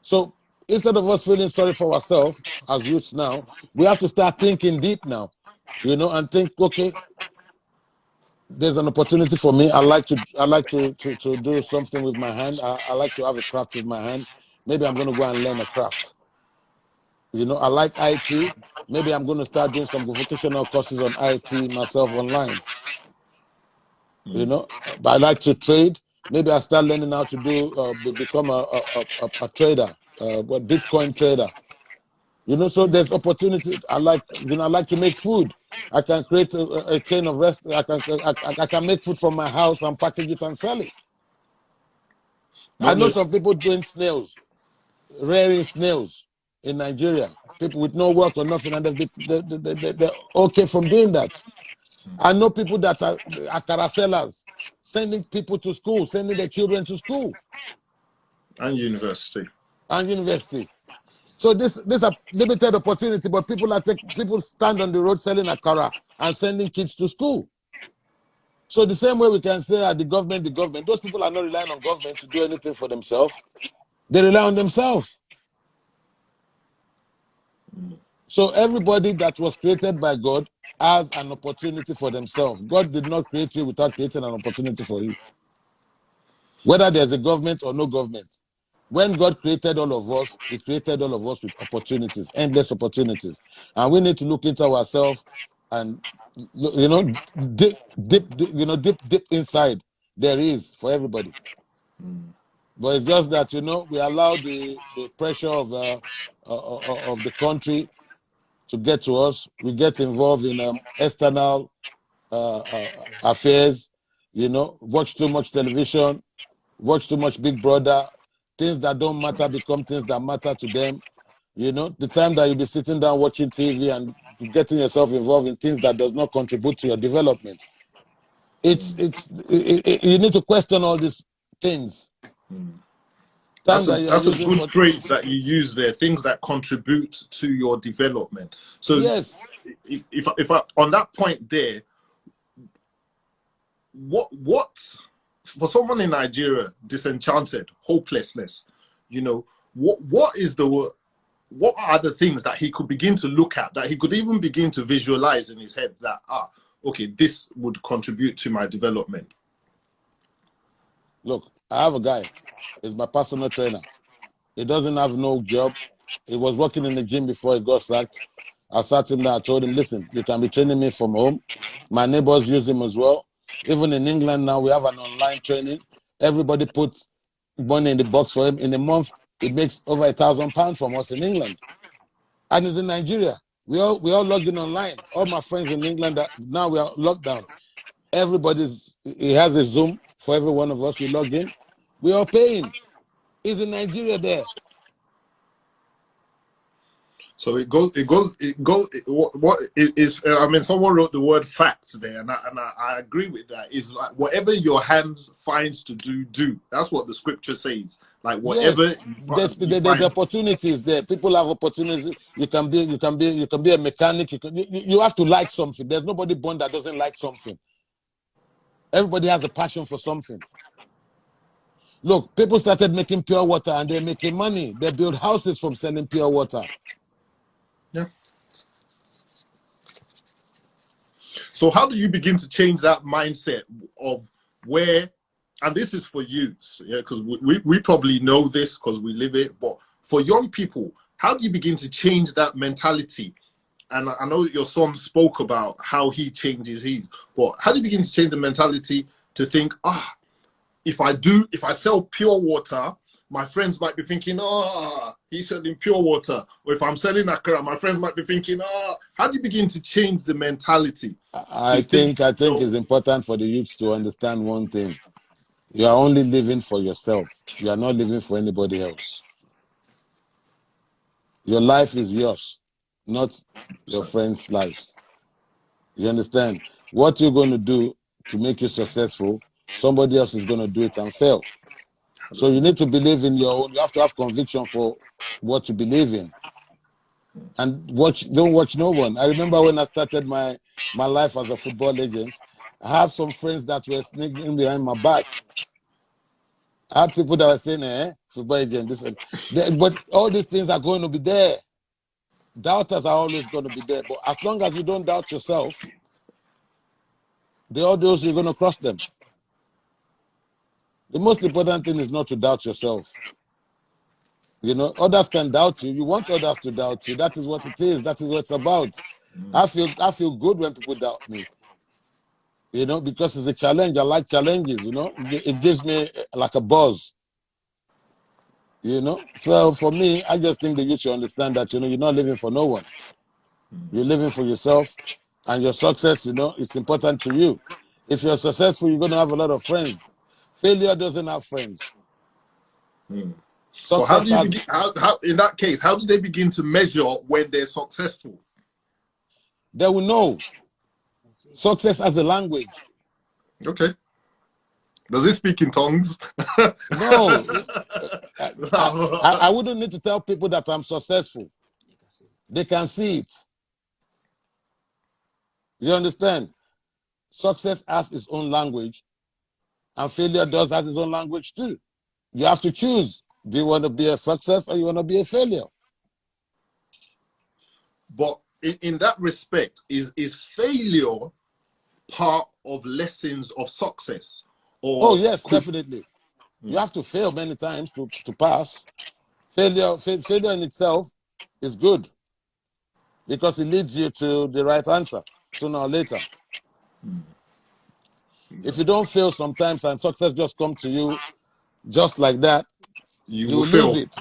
So instead of us feeling sorry for ourselves as youths now, we have to start thinking deep now, you know, and think, okay, there's an opportunity for me. I like to do something with my hand. I like to have a craft with my hand. Maybe I'm going to go and learn a craft. You know, I like IT. Maybe I'm going to start doing some vocational courses on IT myself online. You know, but I like to trade. Maybe I start learning how to do become a trader, Bitcoin trader. You know, so there's opportunity. I like to make food. I can create a chain of restaurants. I can make food from my house and package it and sell it. I know some people doing snails, rearing snails in Nigeria. People with no work or nothing, and they're okay from doing that. I know people that are akara sellers, sending people to school, sending their children to school. And university. So this is a limited opportunity, but people stand on the road selling akara and sending kids to school. So the same way we can say the government, those people are not relying on government to do anything for themselves. They rely on themselves. So everybody that was created by God has an opportunity for themselves. God did not create you without creating an opportunity for you. Whether there's a government or no government. When God created all of us, He created all of us with opportunities, endless opportunities. And we need to look into ourselves and, you know, deep inside. There is for everybody. But it's just that, you know, we allow the pressure of the country to get to us. We get involved in external affairs, you know, watch too much television, watch too much Big Brother. Things that don't matter become things that matter to them. You know, the time that you'll be sitting down watching TV and getting yourself involved in things that does not contribute to your development. You need to question all these things. That's a good phrase that you use there. Things that contribute to your development. So yes, if I on that point there, what for someone in Nigeria, disenchanted, hopelessness, you know, what are the things that he could begin to look at, that he could even begin to visualize in his head that, okay, this would contribute to my development? Look, I have a guy. He's my personal trainer. He doesn't have no job. He was working in the gym before he got sacked. I sat him there. I told him, listen, you can be training me from home. My neighbors use him as well. Even in England now, we have an online training. Everybody puts money in the box for him. In a month, it makes over £1,000 from us in England. And it's in Nigeria. We all logged in online. All my friends in England, now we are locked down. He has a Zoom for every one of us. We log in. We are paying. He's in Nigeria there. So what it is, I mean, someone wrote the word facts there, and I agree with that. Is like whatever your hands finds to do. That's what the scripture says. Like whatever. Yes, there's opportunities there. People have opportunities. You can be a mechanic. You have to like something. There's nobody born that doesn't like something. Everybody has a passion for something. Look, people started making pure water and they're making money. They build houses from selling pure water. Yeah. So how do you begin to change that mindset of where, and this is for youths, yeah, because we probably know this because we live it, but for young people, how do you begin to change that mentality? And I know your son spoke about how he changes his, but how do you begin to change the mentality to think, if I sell pure water, my friends might be thinking, he's selling pure water. Or if I'm selling akara, my friends might be thinking, how do you begin to change the mentality? I think it's important for the youth to understand one thing. You are only living for yourself. You are not living for anybody else. Your life is yours, not your friends' lives. You understand? What you're going to do to make you successful, somebody else is going to do it and fail. So you need to believe in your own. You have to have conviction for what you believe in. And don't watch no one. I remember when I started my life as a football agent, I have some friends that were sneaking behind my back. I had people that were saying, football agent, but all these things are going to be there. Doubters are always going to be there. But as long as you don't doubt yourself, the others, you're going to cross them. The most important thing is not to doubt yourself. You know, others can doubt you. You want others to doubt you. That is what it is. That is what it's about. I feel good when people doubt me. You know, because it's a challenge. I like challenges, you know. It gives me like a buzz. You know? So for me, I just think that you should understand that, you know, you're not living for no one. You're living for yourself. And your success, you know, it's important to you. If you're successful, you're going to have a lot of friends. Failure doesn't have friends. So how do you begin, how in that case, how do they begin to measure when they're successful? They will know. Success as a language. Okay. Does it speak in tongues? No. I wouldn't need to tell people that I'm successful. They can see it. You understand? Success has its own language, and failure does have its own language too. You have to choose. Do you want to be a success or you want to be a failure? But in that respect, is failure part of lessons of success? Or yes, definitely. You have to fail many times to pass. Failure in itself is good because it leads you to the right answer sooner or later. If you don't fail sometimes and success just comes to you just like that, you will lose it.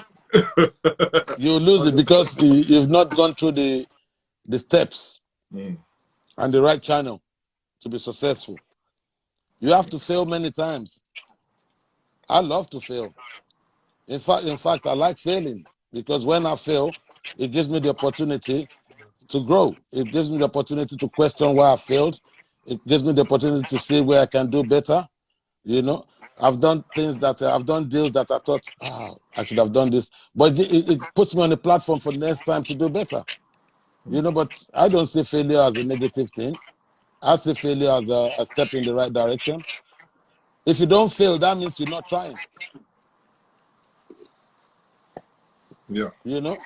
You lose it because you've not gone through the steps and the right channel to be successful. You have to fail many times. I love to fail. In fact, I like failing because when I fail, it gives me the opportunity to grow. It gives me the opportunity to question why I failed. It gives me the opportunity to see where I can do better. You know, I've done deals that I thought, I should have done this. But it puts me on a platform for the next time to do better. You know, but I don't see failure as a negative thing. I see failure as a step in the right direction. If you don't fail, that means you're not trying. Yeah. You know?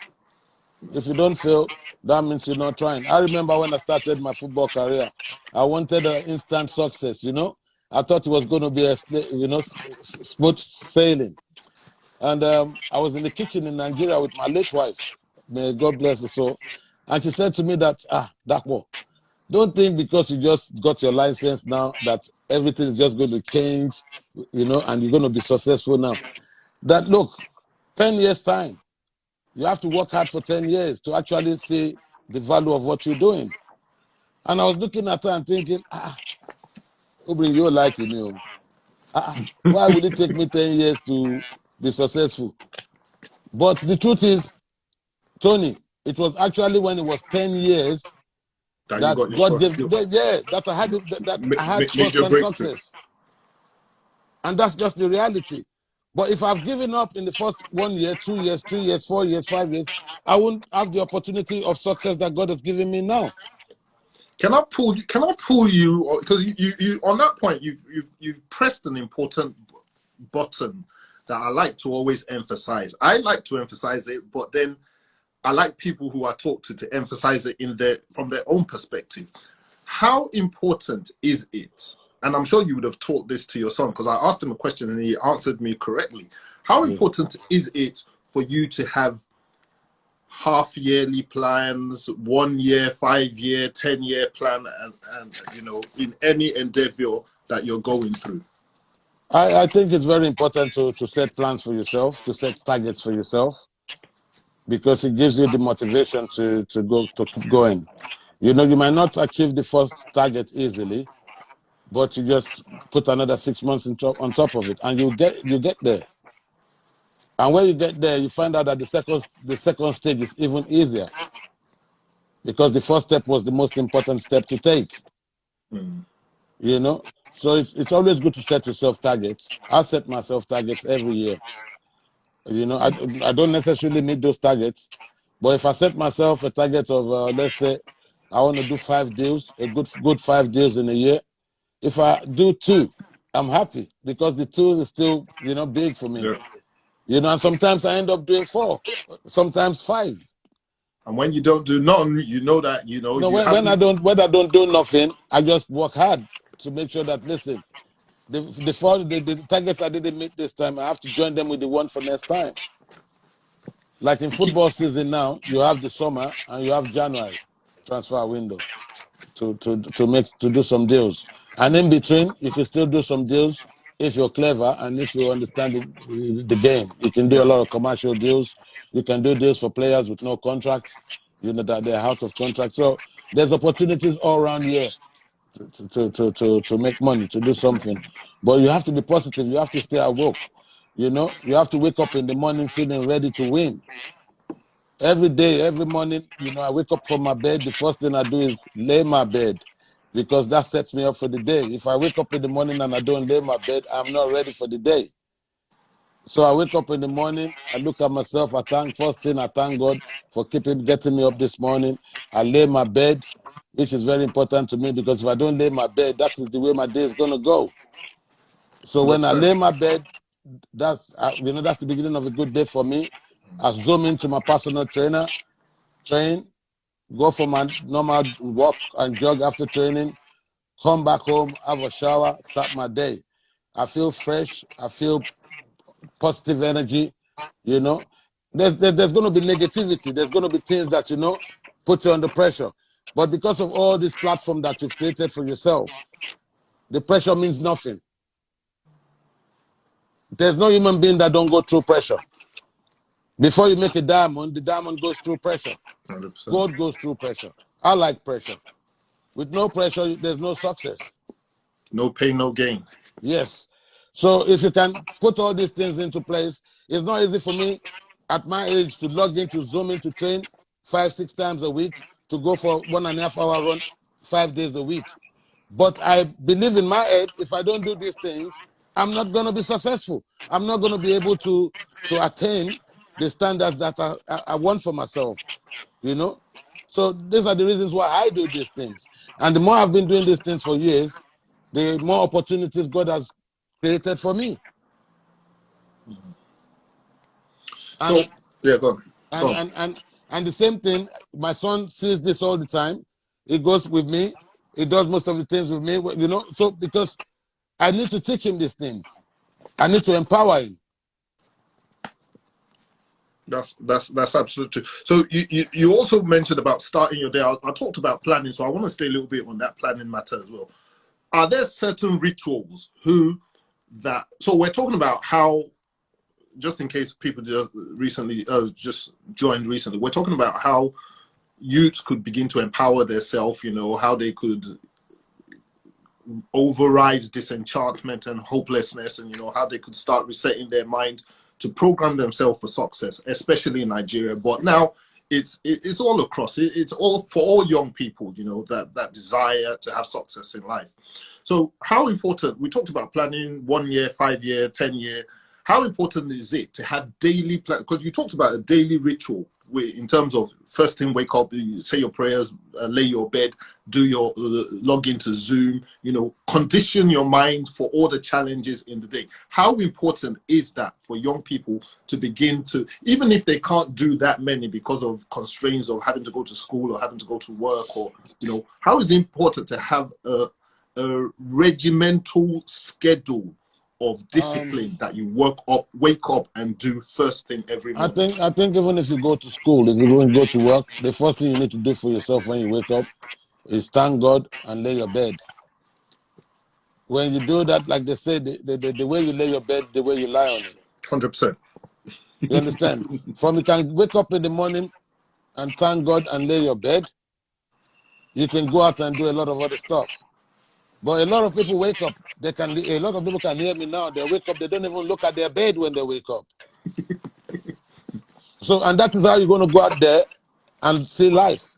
If you don't fail, that means you're not trying. I remember when I started my football career, I wanted an instant success, you know? I thought it was going to be smooth sailing. And I was in the kitchen in Nigeria with my late wife. May God bless her soul. And she said to me that, Dakmo, don't think because you just got your license now that everything is just going to change, and you're going to be successful now. That, look, 10 years time, you have to work hard for 10 years to actually see the value of what you're doing. And I was looking at her and thinking, Obrin, you're liking me. Why would it take me 10 years to be successful? But the truth is, Tony, it was actually when it was 10 years that you that got your God first, gave, that I had major first-time breakthrough. success. And that's just the reality. But if I've given up in the first 1 year, 2 years, 3 years, 4 years, 5 years, I won't have the opportunity of success that God has given me now. Can I pull you? Because you on that point, you've pressed an important button that I like to always emphasize. I like to emphasize it, but then I like people who I talk to emphasize it from their own perspective. How important is it? And I'm sure you would have taught this to your son, because I asked him a question and he answered me correctly. How important is it for you to have half-yearly plans, 1 year, 5 year, 10-year plan, and in any endeavor that you're going through? I think it's very important to set plans for yourself, to set targets for yourself, because it gives you the motivation to keep going. You might not achieve the first target easily, but you just put another 6 months on top of it, and you get there. And when you get there, you find out that the second stage is even easier, because the first step was the most important step to take. So it's always good to set yourself targets. I set myself targets every year. I don't necessarily meet those targets, but if I set myself a target of let's say I want to do 5 deals, a good 5 deals in a year. If I do 2, I'm happy, because the 2 is still big for me. And sometimes I end up doing 4, sometimes 5. And when you don't do none, that No, when I don't do nothing, I just work hard to make sure that, listen, the targets I didn't meet this time, I have to join them with the one for next time. Like in football season now, you have the summer and you have January transfer window to do some deals. And in between, you can still do some deals if you're clever and if you understand the game. You can do a lot of commercial deals. You can do deals for players with no contract, that they're out of contract. So there's opportunities all around here to make money, to do something. But you have to be positive. You have to stay awoke. You have to wake up in the morning feeling ready to win. Every day, every morning, I wake up from my bed. The first thing I do is lay my bed, because that sets me up for the day. If I wake up in the morning and I don't lay my bed, I'm not ready for the day. So I wake up in the morning, I look at myself, I thank God for getting me up this morning. I lay my bed, which is very important to me, because if I don't lay my bed, that is the way my day is going to go. So when I lay my bed, that's the beginning of a good day for me. I zoom into my personal trainer, train, go for my normal walk and jog after training, come back home, have a shower, start my day. I feel fresh. I feel positive energy. There's going to be negativity. There's going to be things that, put you under pressure. But because of all this platform that you've created for yourself, the pressure means nothing. There's no human being that don't go through pressure. Before you make a diamond, the diamond goes through pressure. 100%. God goes through pressure. I like pressure. With no pressure, there's no success. No pain, no gain. Yes. So if you can put all these things into place, it's not easy for me at my age to log in, to Zoom in, to train 5-6 times a week, to go for 1.5 hour run 5 days a week. But I believe in my head, if I don't do these things, I'm not going to be successful. I'm not going to be able to attain the standards that I want for myself, So these are the reasons why I do these things. And the more I've been doing these things for years, the more opportunities God has created for me. So, yeah, go on. And the same thing, my son sees this all the time. He goes with me. He does most of the things with me, So because I need to teach him these things. I need to empower him. That's absolutely true. So you also mentioned about starting your day. I talked about planning, so I want to stay a little bit on that planning matter as well. Are there certain rituals so we're talking about how, just in case people just joined recently, we're talking about how youths could begin to empower themselves, how they could override disenchantment and hopelessness, and how they could start resetting their mind to program themselves for success, especially in Nigeria. But now it's all across. It's all for all young people, that desire to have success in life. So how important, we talked about planning 1 year, 5 year, 10 year. How important is it to have daily plan? Because you talked about a daily ritual in terms of first thing, wake up, say your prayers, lay your bed, do your log into Zoom, condition your mind for all the challenges in the day. How important is that for young people to begin to, even if they can't do that many because of constraints of having to go to school or having to go to work, or, how is it important to have a regimental schedule of discipline that you wake up and do first thing every morning? I think even if you go to school, if you don't go to work, the first thing you need to do for yourself when you wake up is thank God and lay your bed. When you do that, like they say, the way you lay your bed, the way you lie on it. 100%. You understand? From you can wake up in the morning and thank God and lay your bed, you can go out and do a lot of other stuff. But a lot of people wake up. A lot of people can hear me now. They wake up. They don't even look at their bed when they wake up. So, and that is how you're going to go out there and see life.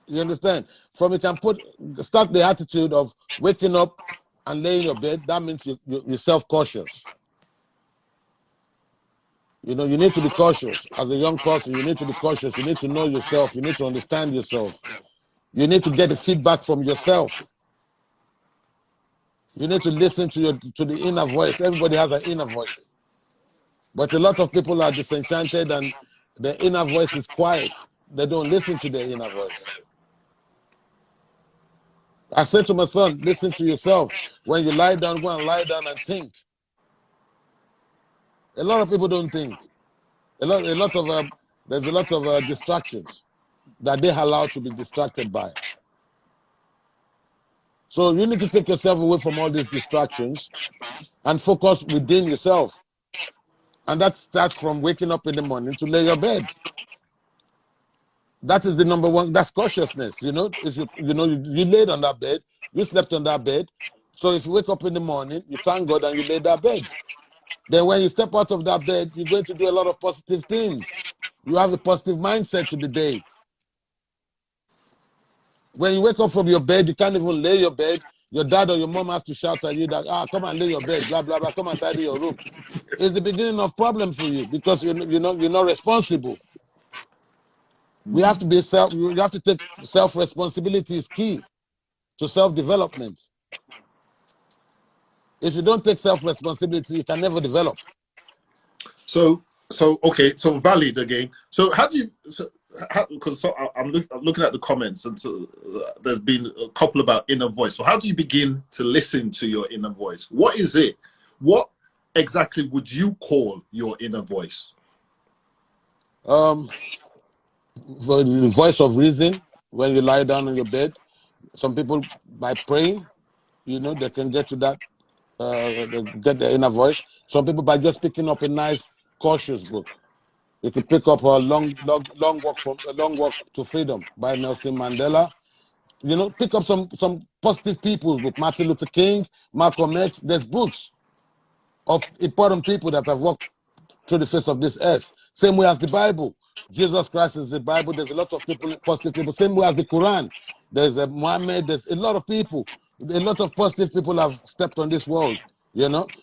You understand? From you can start the attitude of waking up and laying your bed. That means you're self-cautious. You need to be cautious. As a young person, you need to be cautious. You need to know yourself. You need to understand yourself. You need to get the feedback from yourself. You need to listen to the inner voice. Everybody has an inner voice. But a lot of people are disenchanted and the inner voice is quiet. They don't listen to their inner voice. I said to my son, listen to yourself. When you lie down, go and lie down and think. A lot of people don't think. There's a lot of distractions that they allow to be distracted by. So you need to take yourself away from all these distractions and focus within yourself. And that starts from waking up in the morning to lay your bed. That is the number one. That's cautiousness. If you laid on that bed, you slept on that bed. So if you wake up in the morning, you thank God and you lay that bed. Then when you step out of that bed, you're going to do a lot of positive things. You have a positive mindset to the day. When you wake up from your bed, you can't even lay your bed. Your dad or your mom has to shout at you that, come and lay your bed, blah, blah, blah, come and tidy your room. It's the beginning of problem for you because you're not responsible. You have to take self-responsibility is key to self-development. If you don't take self-responsibility, you can never develop. So valid again. So how do you, because I'm looking at the comments, and so there's been a couple about inner voice. So how do you begin to listen to your inner voice? What is it? What exactly would you call your inner voice? For the voice of reason, when you lie down on your bed, some people by praying, they can get to that, get their inner voice. Some people by just picking up a nice, cautious book. You can pick up a long walk to freedom by Nelson Mandela. Pick up some positive people's book, Martin Luther King, Malcolm X. There's books of important people that have walked through the face of this earth. Same way as the Bible. Jesus Christ is the Bible. There's a lot of people, positive people. Same way as the Quran. There's a Muhammad. There's a lot of people. A lot of positive people have stepped on this world.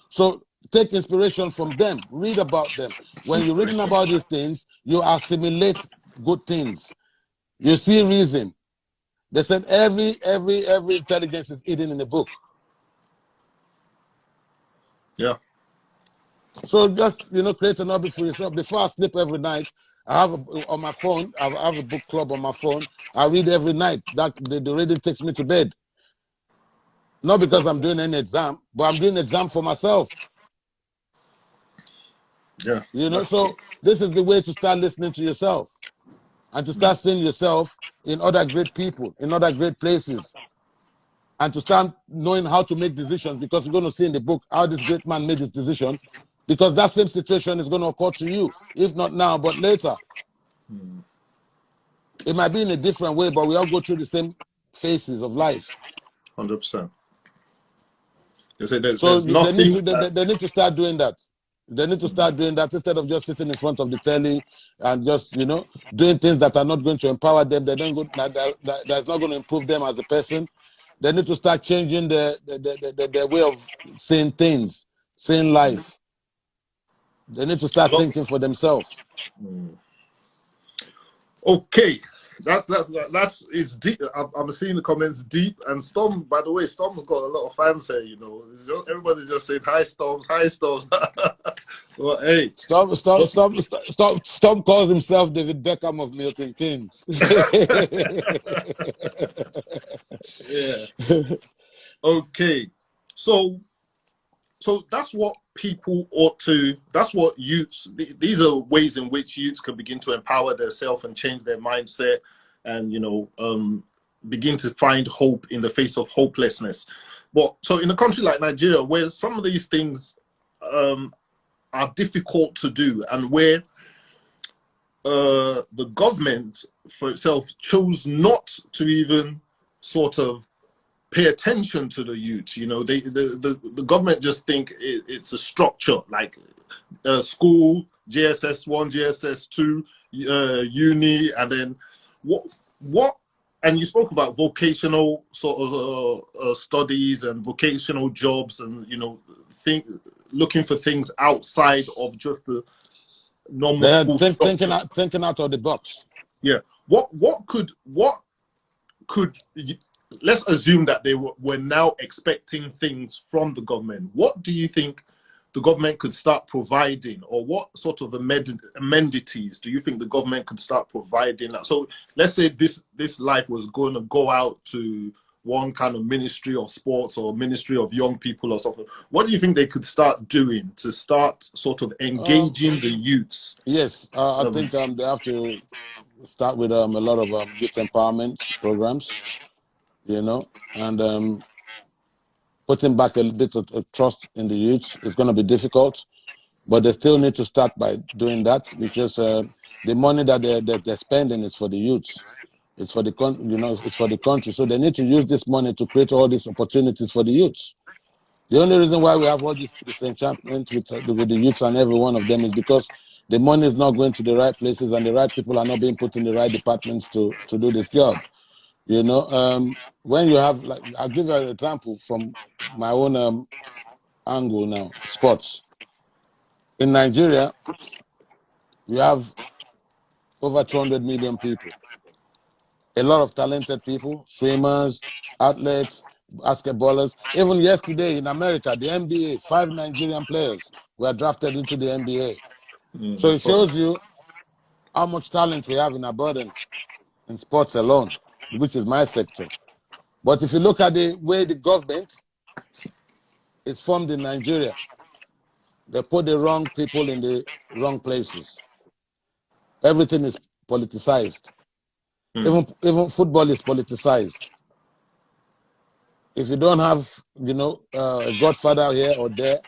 So take inspiration from them. Read about them. When you're reading about these things, you assimilate good things. You see reason. They said every intelligence is hidden in a book. Yeah. So just create an hobby for yourself. Before I sleep every night, I have on my phone. I have a book club on my phone. I read every night. That the reading takes me to bed. Not because I'm doing any exam, but I'm doing exam for myself. Yeah. You know, so this is the way to start listening to yourself and to start seeing yourself in other great people, in other great places, and to start knowing how to make decisions, because you're going to see in the book how this great man made his decision, because that same situation is going to occur to you, if not now, but later. It might be in a different way, but we all go through the same phases of life. 100%. They say there's they nothing. need to start doing that. They need to start doing that instead of just sitting in front of the telly and just, you know, doing things that are not going to empower them. That's not going to improve them as a person. They need to start changing their way of seeing things, seeing life. They need to start thinking for themselves. Okay, that's it's deep. I'm seeing the comments deep. And Storm, by the way, Storm's got a lot of fans here. You know, everybody's just saying hi, Storms, hi, Storms. Well, hey, Storm calls himself David Beckham of Milton Keynes. Yeah. Okay, so that's what people ought to, that's what youths, these are ways in which youths can begin to empower themselves and change their mindset and, you know, begin to find hope in the face of hopelessness. But so in a country like Nigeria, where some of these things are difficult to do, and where the government for itself chose not to even sort of pay attention to the youth, you know, the government just think it's a structure like school, JSS 1, JSS 2, uni, and then what and you spoke about vocational sort of studies and vocational jobs, and, you know, looking for things outside of just the normal school thinking out of the box. Yeah. What could let's assume that they were now expecting things from the government. What do you think the government could start providing, or what sort of amenities do you think the government could start providing? So let's say this life was going to go out to one kind of ministry of sports or ministry of young people or something. What do you think they could start doing to start sort of engaging the youths? Yes, I think they have to start with a lot of youth empowerment programs, you know, and putting back a bit of trust in the youth. Is going to be difficult, but they still need to start by doing that, because the money that they're spending is for the youths. It's for the it's for the country. So they need to use this money to create all these opportunities for the youths. The only reason why we have all this disenchantment with the youths and every one of them is because the money is not going to the right places, and the right people are not being put in the right departments to do this job. You know, when you have, like, I'll give you an example from my own angle now, sports. In Nigeria, we have over 200 million people. A lot of talented people, swimmers, athletes, basketballers. Even yesterday in America, the NBA, 5 Nigerian players were drafted into the NBA. So it shows you how much talent we have in abundance in sports alone, which is my sector. But if you look at the way the government is formed in Nigeria, they put the wrong people in the wrong places. Everything is politicized. Even football is politicized. If you don't have, you know, a godfather here or there,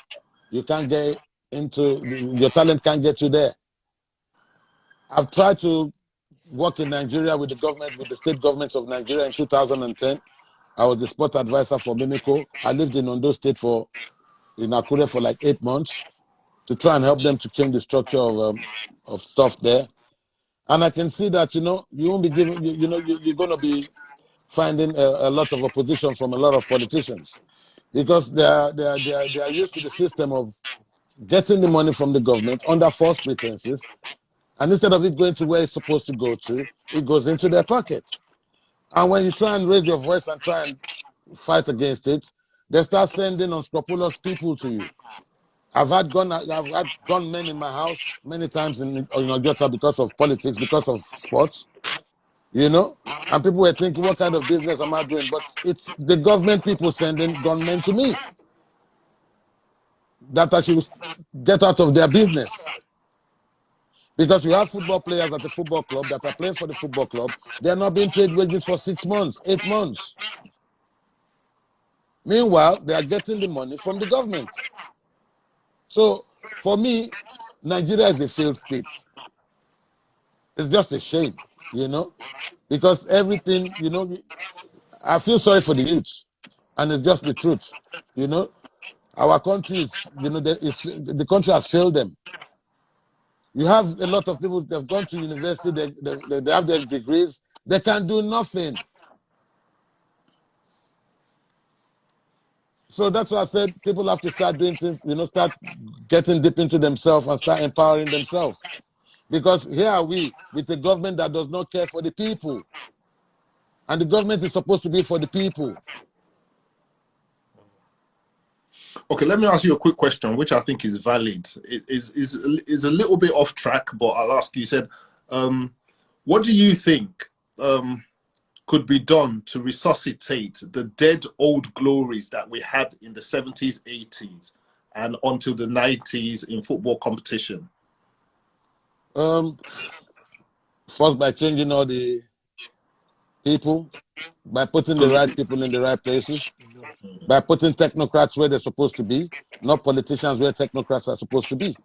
you can't get into, your talent can't get you there. I've tried to work in Nigeria with the government, with the state governments of Nigeria in 2010. I was the sport advisor for Mimiko. I lived in Ondo State in Akure for like 8 months to try and help them to change the structure of stuff there. And I can see that, you know, you won't be giving, you know, you're going to be finding a lot of opposition from a lot of politicians, because they are used to the system of getting the money from the government under false pretenses, and instead of it going to where it's supposed to go to, it goes into their pocket. And when you try and raise your voice and try and fight against it, they start sending unscrupulous people to you. I've had gunmen in my house many times in Ojota because of politics, because of sports, you know, and people were thinking, what kind of business am I doing? But it's the government people sending gunmen to me that I should get out of their business. Because you have football players at the football club that are playing for the football club. They're not being paid wages for 6 months, 8 months. Meanwhile, they are getting the money from the government. So for me, Nigeria is a failed state. It's just a shame, you know, because everything, you know, I feel sorry for the youth, and it's just the truth, you know. Our country is, you know, the country has failed them. You have a lot of people that have gone to university, they have their degrees, they can do nothing. So that's why I said people have to start doing things, you know, start getting deep into themselves and start empowering themselves. Because here are we with a government that does not care for the people. And the government is supposed to be for the people. Okay, let me ask you a quick question, which I think is valid. It is a little bit off track, but I'll ask you. You said, what do you think could be done to resuscitate the dead old glories that we had in the 70s, 80s, and until the 90s in football competition? First, by changing all the people, by putting the right people in the right places, by putting technocrats where they're supposed to be, not politicians where technocrats are supposed to be.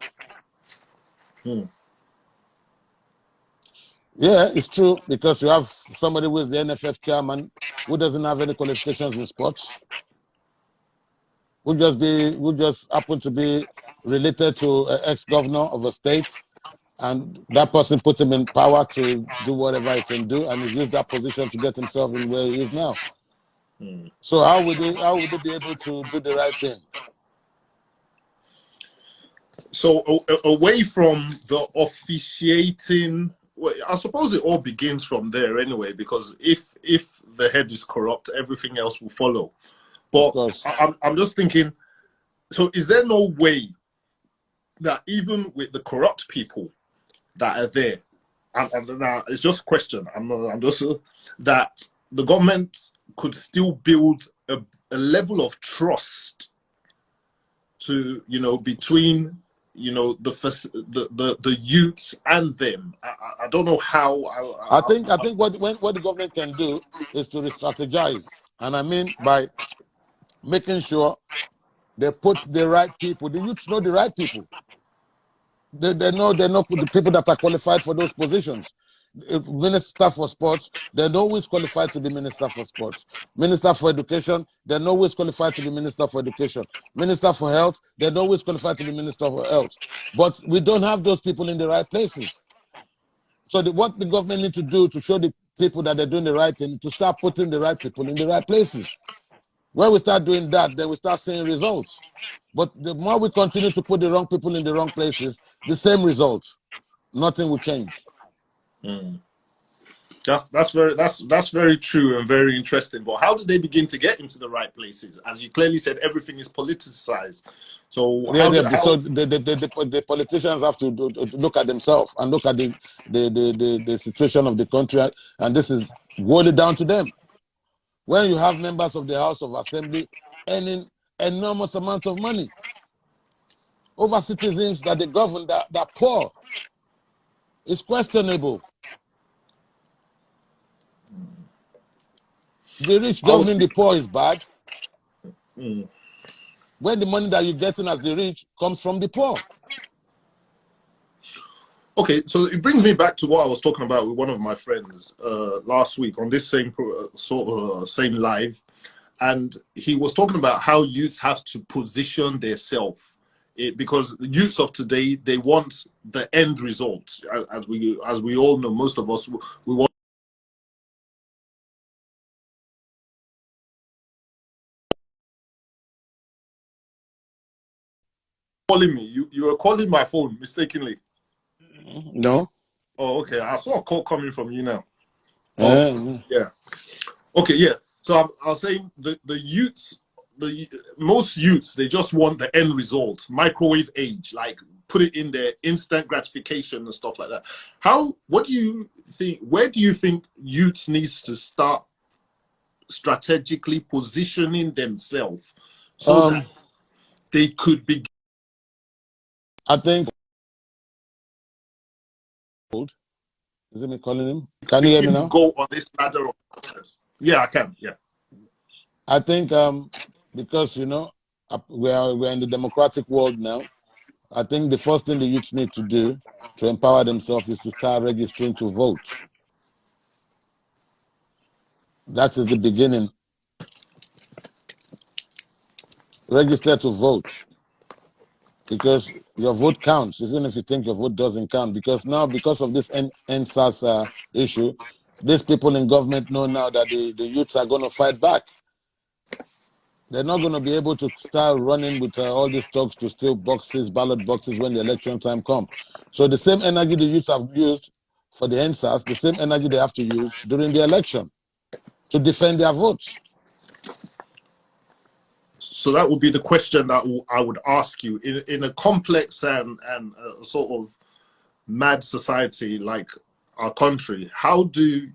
Yeah, it's true, because you have somebody who is the NFF chairman who doesn't have any qualifications in sports, who just happen to be related to an ex-governor of a state, and that person put him in power to do whatever he can do, and he's used that position to get himself in where he is now. So how would they be able to do the right thing? So away from the officiating, well, I suppose it all begins from there anyway, because if the head is corrupt, everything else will follow. But I'm just thinking, so is there no way that even with the corrupt people that are there, and now it's just a question, I'm just that the government could still build a level of trust to, you know, between, you know, the youths and them. I don't know how. I think what the government can do is to re-strategize, and I mean by making sure they put the right people. The youths know the right people. They know the people that are qualified for those positions. If Minister for Sports, they know who is qualified to be Minister for Sports. Minister for Education, they know who is qualified to be Minister for Education. Minister for Health, they know who is qualified to be Minister for Health. But we don't have those people in the right places. So what the government needs to do to show the people that they're doing the right thing, to start putting the right people in the right places. When we start doing that, then we start seeing results. But the more we continue to put the wrong people in the wrong places, the same results. Nothing will change. That's very true and very interesting. But how did they begin to get into the right places? As you clearly said, everything is politicized. So the politicians have to look at themselves and look at the situation of the country, and this is boiled down to them. When you have members of the House of Assembly earning enormous amounts of money over citizens that they govern that are poor, it's questionable. The rich governing the poor is bad. When the money that you're getting as the rich comes from the poor. Okay, so it brings me back to what I was talking about with one of my friends last week on this same same live, and he was talking about how youths have to position themselves, because the youths of today, they want the end result. As we all know, most of us, we want. Calling me, you were calling my phone mistakenly. No. Oh, okay. I saw a call coming from you now. Oh, yeah. Okay, yeah. So I was saying the youths, most youths, they just want the end result, microwave age, like put it in there, instant gratification and stuff like that. What do you think? Where do you think youths needs to start strategically positioning themselves so that they could be? I think Is it me calling him? Can you hear me now? To go on this ladder of process. Yeah, I can. Yeah. I think because we're in the democratic world now. I think the first thing the youth need to do to empower themselves is to start registering to vote. That is the beginning. Register to vote. Because your vote counts, even if you think your vote doesn't count. Because now, because of this NSAS issue, these people in government know now that the youths are going to fight back. They're not going to be able to start running with all these thugs to steal boxes, ballot boxes when the election time comes. So the same energy the youths have used for the NSAS, the same energy they have to use during the election to defend their votes. So that would be the question that I would ask you. In a complex and sort of mad society like our country, how do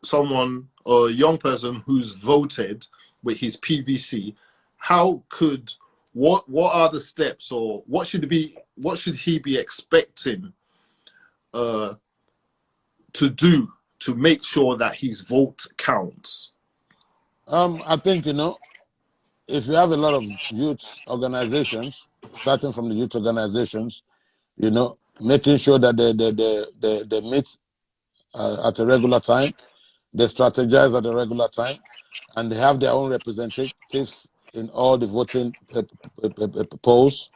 someone or a young person who's voted with his PVC, what are the steps, or what should he be expecting to do to make sure that his vote counts? I think, if you have a lot of youth organizations, starting from the youth organizations, making sure that they meet at a regular time, they strategize at a regular time, and they have their own representatives in all the voting polls,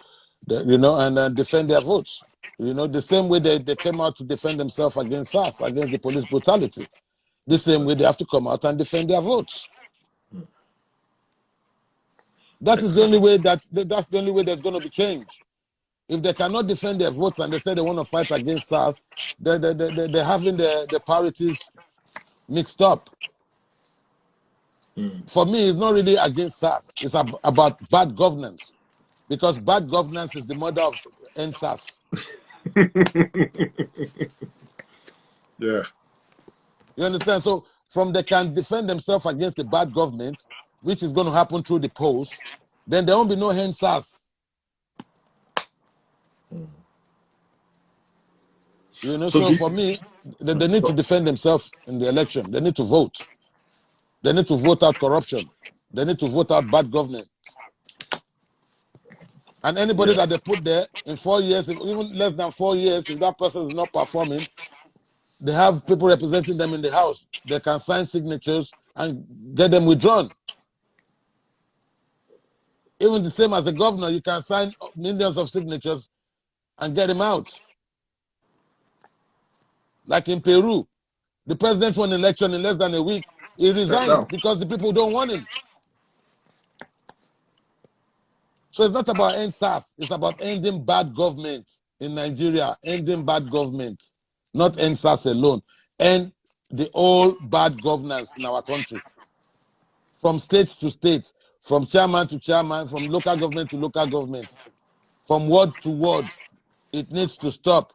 and defend their votes. The same way they came out to defend themselves against SARS, against the police brutality. The same way they have to come out and defend their votes. That is the only way that's the only way there's going to be change. If they cannot defend their votes and they say they want to fight against SARS, they're having the priorities mixed up. For me, it's not really against SARS. It's about bad governance, because bad governance is the mother of NSAS. Yeah. You understand? So from they can defend themselves against the bad government, which is going to happen through the polls, then there won't be no NSAS. So for me, they need to defend themselves in the election. They need to vote. They need to vote out corruption. They need to vote out bad government. And anybody that they put there in 4 years, even less than 4 years, if that person is not performing, they have people representing them in the House. They can sign signatures and get them withdrawn. Even the same as a governor, you can sign millions of signatures and get him out. Like in Peru, the president won an election in less than a week. He resigned because the people don't want him. So it's not about NSAS. It's about ending bad government in Nigeria, ending bad government, not NSAS alone. And the all bad governance in our country, from state to state, from chairman to chairman, from local government to local government, from ward to ward. It needs to stop.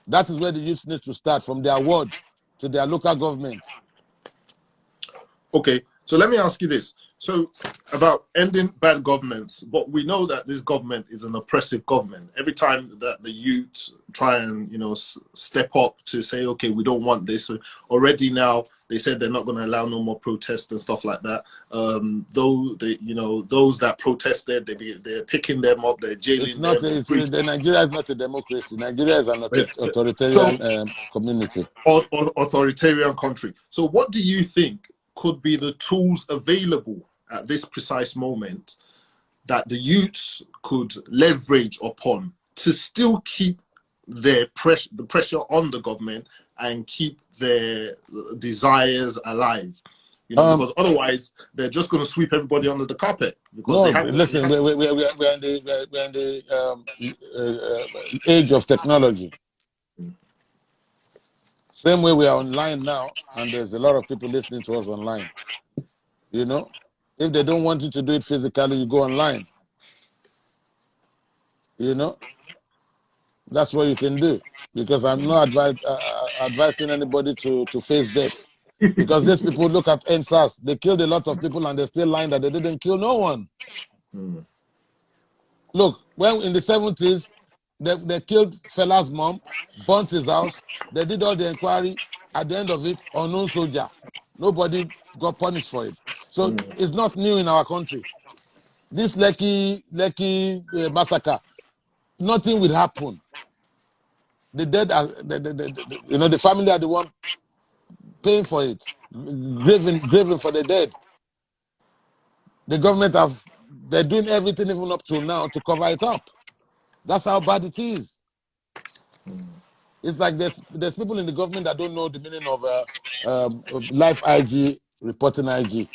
That is where the youth needs to start, from their ward to their local government. Okay, so let me ask you this. So about ending bad governance, but we know that this government is an oppressive government. Every time that the youth try and, step up to say, okay, we don't want this. Already now, they said they're not going to allow no more protests and stuff like that. Though those that protested, they're picking them up, they're jailing them. Nigeria is not a democracy. Nigeria is an authoritarian community. Authoritarian country. So what do you think could be the tools available at this precise moment that the youths could leverage upon to still keep the pressure on the government and keep their desires alive? Because otherwise they're just going to sweep everybody under the carpet. Because we're in the age of technology. Same way we are online now, and there's a lot of people listening to us online. If they don't want you to do it physically, you go online. That's what you can do. Because I'm not advising anybody to face death. Because these people look at NSAS. They killed a lot of people and they're still lying that they didn't kill no one. Look, when in the 70s, They killed fella's mom, burnt his house. They did all the inquiry. At the end of it, unknown soldier. Nobody got punished for it. So it's not new in our country. This Lekki massacre, nothing will happen. The dead are, the family are the one paying for it, grieving for the dead. The government they're doing everything even up to now to cover it up. That's how bad it is. It's like there's people in the government that don't know the meaning of live IG, reporting IG.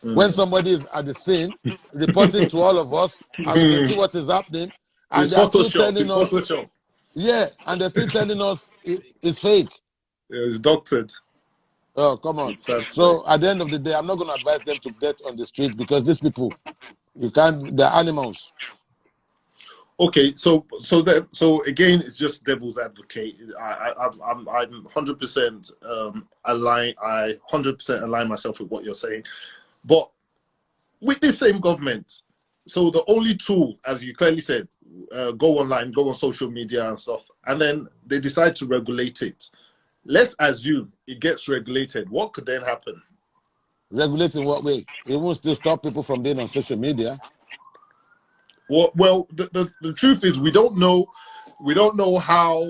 When somebody is at the scene, reporting to all of us, and we can see what is happening, and they're still telling us, Photoshop. Yeah, and they're still telling us it's fake. Yeah, it's doctored. Oh, come on. So at the end of the day, I'm not going to advise them to get on the street because these people, they're animals. Okay, so again, it's just devil's advocate. I'm 100% align. I 100% align myself with what you're saying, but with this same government, so the only tool, as you clearly said, go online, go on social media and stuff, and then they decide to regulate it. Let's assume it gets regulated. What could then happen? Regulate in what way? It won't still stop people from being on social media. Well, the truth is we don't know how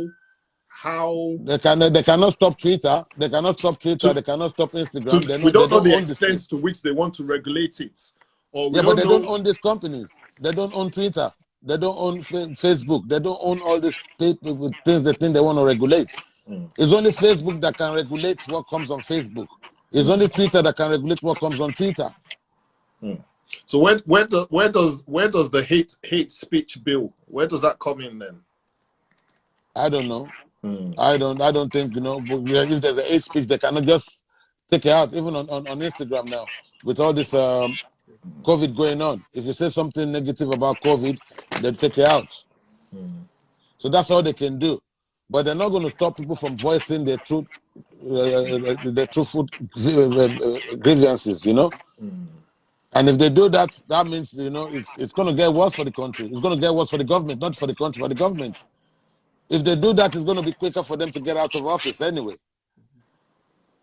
they cannot stop Twitter. They cannot stop Twitter. They cannot stop Instagram. We don't know the extent to which they want to regulate it. Or but they don't own these companies. They don't own Twitter. They don't own Facebook. They don't own all these people things they think they want to regulate. It's only Facebook that can regulate what comes on Facebook. It's only Twitter that can regulate what comes on Twitter. So where does the hate speech bill, where does that come in then? I don't know. I don't think, if there's a hate speech, they cannot just take it out, even on Instagram now, with all this COVID going on. If you say something negative about COVID, they take it out. So that's all they can do. But they're not going to stop people from voicing their truthful grievances, And if they do that, that means, it's going to get worse for the country. It's going to get worse for the government, not for the country, for the government. If they do that, it's going to be quicker for them to get out of office anyway.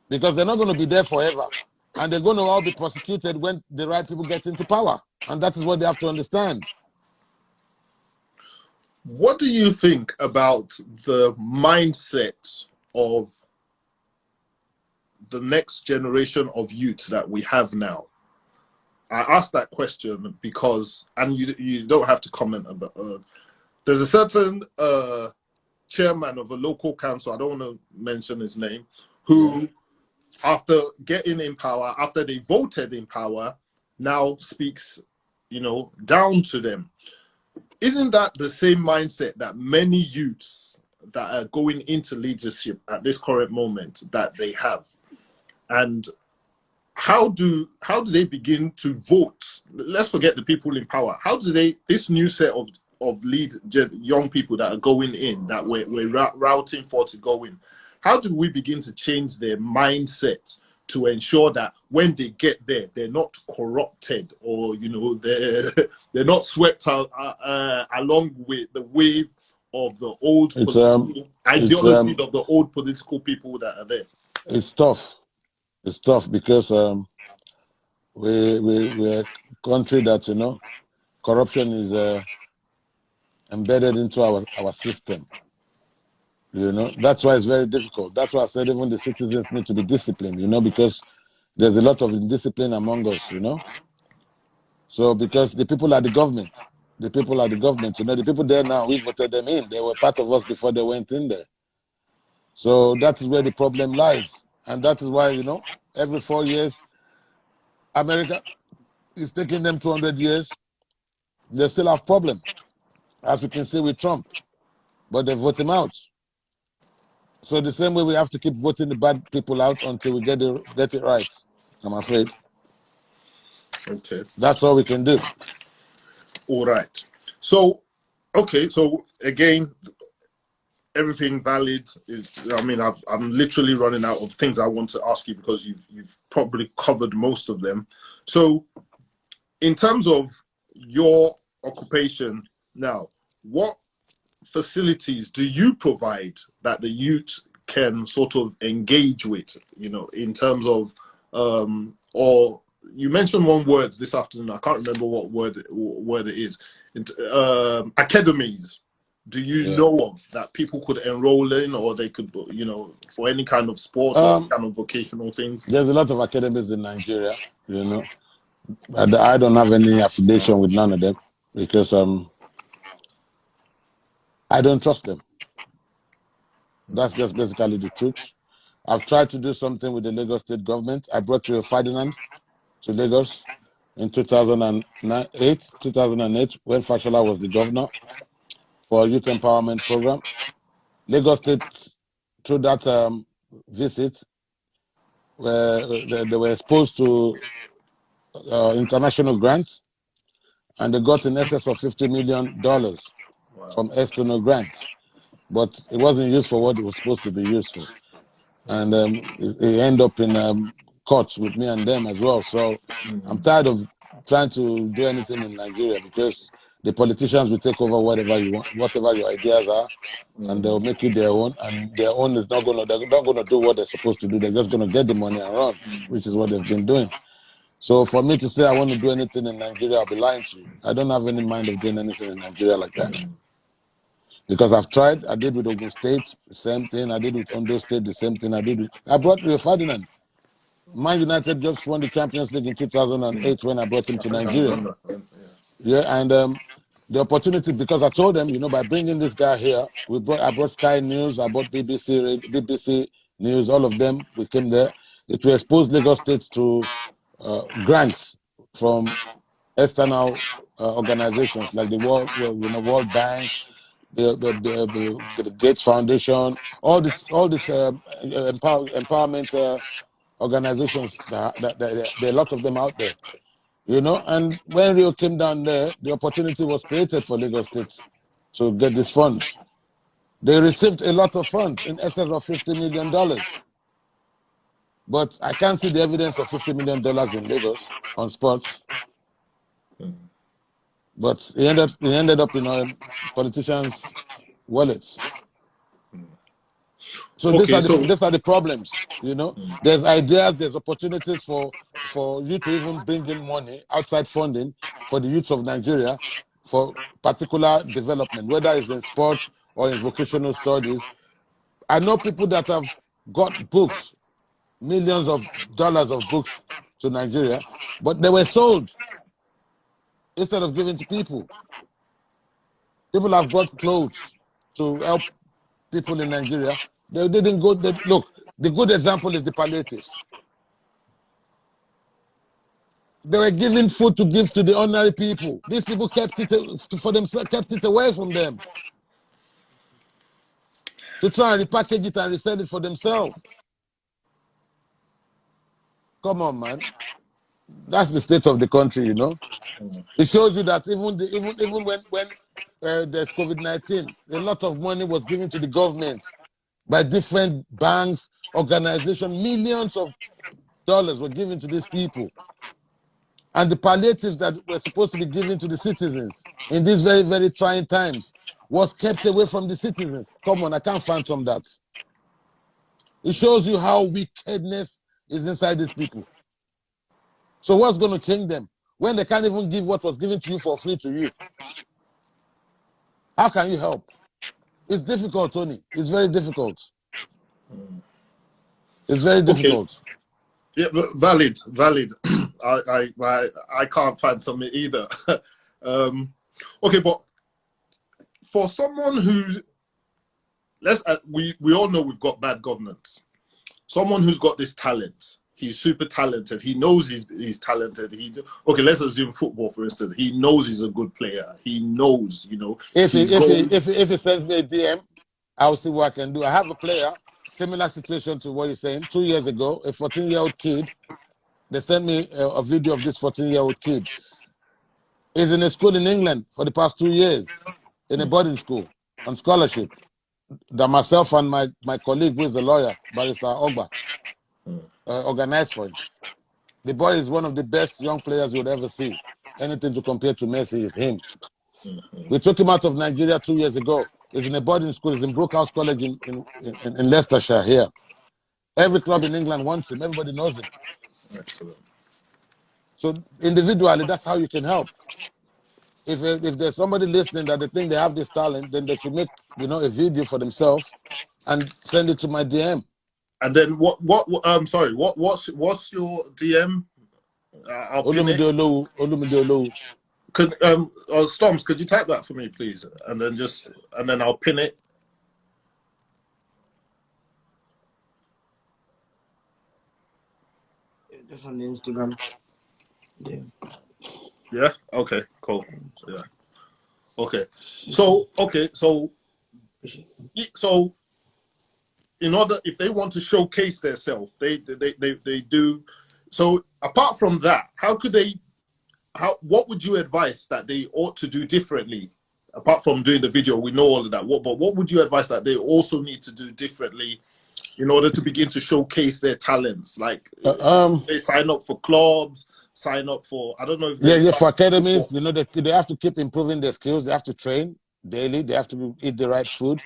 Because they're not going to be there forever. And they're going to all be prosecuted when the right people get into power. And that is what they have to understand. What do you think about the mindset of the next generation of youth that we have now? I asked that question because, and you don't have to comment about, there's a certain chairman of a local council, I don't want to mention his name, who after getting in power, after they voted in power, now speaks, down to them. Isn't that the same mindset that many youths that are going into leadership at this current moment that they have? And how do they begin to vote? Let's forget the people in power. How do this new set of young people that are going in, that we're routing for to go in, how do we begin to change their mindset to ensure that when they get there, they're not corrupted, or they're not swept out along with the wave of the old ideology of the old political people that are there? It's tough. It's tough because we're a country that corruption is embedded into our system. That's why it's very difficult. That's why I said even the citizens need to be disciplined, because there's a lot of indiscipline among us, So because the people are the government. The people are the government, the people there now, we voted them in. They were part of us before they went in there. So that is where the problem lies. And that is why, every 4 years, America is taking them 200 years. They still have problem, as we can see with Trump. But they vote him out. So the same way we have to keep voting the bad people out until we get it right, I'm afraid. Okay. That's all we can do. All right. So, okay. So again, everything valid I'm literally running out of things I want to ask you because you've probably covered most of them. So in terms of your occupation now, what facilities do you provide that the youth can sort of engage with, you know, in terms of, or you mentioned one word this afternoon, I can't remember what word it is, academies. Do you know of that people could enroll in, or they could, you know, for any kind of sports or kind of vocational things? There's a lot of academies in Nigeria, you know. I don't have any affiliation with none of them because I don't trust them. That's just basically the truth. I've tried to do something with the Lagos state government. I brought Rio Ferdinand to Lagos in 2008, when Fashola was the governor, for a youth empowerment program. Lagos State, through that visit, they were exposed to international grants, and they got in excess of $50 million from external grants. But it wasn't used for what it was supposed to be used for. And it ended up in courts with me and them as well. So I'm tired of trying to do anything in Nigeria, because the politicians will take over whatever you want, whatever your ideas are, and they'll make it their own. And their own is they're not gonna do what they're supposed to do. They're just gonna get the money and run, which is what they've been doing. So for me to say I want to do anything in Nigeria, I'll be lying to you. I don't have any mind of doing anything in Nigeria like that. Because I've tried. I did with Ogun State, the same thing. I did with Ondo State, the same thing. I brought Rio Ferdinand. Man United just won the Champions League in 2008 when I brought him to Nigeria. Yeah, and the opportunity, because I told them, you know, by bringing this guy here, I brought Sky News, I brought BBC News, all of them. We came there. It will expose Lagos State to grants from external organizations like the World Bank, the Gates Foundation, all this empowerment organizations. There are a lot of them out there, you know. And when Rio came down there, the opportunity was created for Lagos State to get these funds. They received a lot of funds in excess of $50 million. But I can't see the evidence of $50 million in Lagos on sports. But it ended up in politicians' wallets. So these are the problems, you know. There's ideas, there's opportunities for you to even bring in money, outside funding, for the youth of Nigeria for particular development, whether it's in sports or in vocational studies. I know people that have got books, millions of dollars of books to Nigeria, but they were sold instead of giving to people. People have brought clothes to help people in Nigeria. They didn't go. Look, the good example is the palliatives. They were giving food to give to the ordinary people. These people kept it for themselves, kept it away from them, to try and repackage it and resell it for themselves. Come on, man. That's the state of the country, you know. It shows you that even when there's COVID-19, a lot of money was given to the government by different banks, organizations. Millions of dollars were given to these people. And the palliatives that were supposed to be given to the citizens in these very, very trying times was kept away from the citizens. Come on, I can't phantom that. It shows you how wickedness is inside these people. So what's going to change them when they can't even give what was given to you for free to you? How can you help? It's difficult, Tony. It's very difficult. It's very difficult. Okay. Yeah, valid. I can't phantom it either. Okay, but for someone who, we all know we've got bad governance. Someone who's got this talent, he's super talented. He knows he's talented. Okay, let's assume football, for instance. He knows he's a good player. He knows, you know. If he sends me a DM, I'll see what I can do. I have a player, similar situation to what you're saying. 2 years ago, a 14-year-old kid, they sent me a video of this 14-year-old kid. He's in a school in England for the past 2 years, in a boarding school, on scholarship, that myself and my colleague, who is a lawyer, Barrister Ogba, organized for him. The boy is one of the best young players you would ever see. Anything to compare to Messi is him. We took him out of Nigeria 2 years ago is in a boarding school. It's in Brookhouse College in Leicestershire here. Every club in England wants him. Everybody knows him. Excellent. So individually, that's how you can help. If there's somebody listening that they think they have this talent, then they should make a video for themselves and send it to my DM. And then sorry, what's your DM? Olumide Olowu. Could Storms, could you type that for me, please? And then I'll pin it. Just on the Instagram. Yeah. Yeah. Okay. Cool. Yeah. Okay. So in order, if they want to showcase themselves, they do. So apart from that, what would you advise that they ought to do differently? Apart from doing the video, we know all of that. But what would you advise that they also need to do differently in order to begin to showcase their talents? Like they sign up for clubs, sign up for, I don't know. If for academies, they have to keep improving their skills. They have to train daily. They have to eat the right food.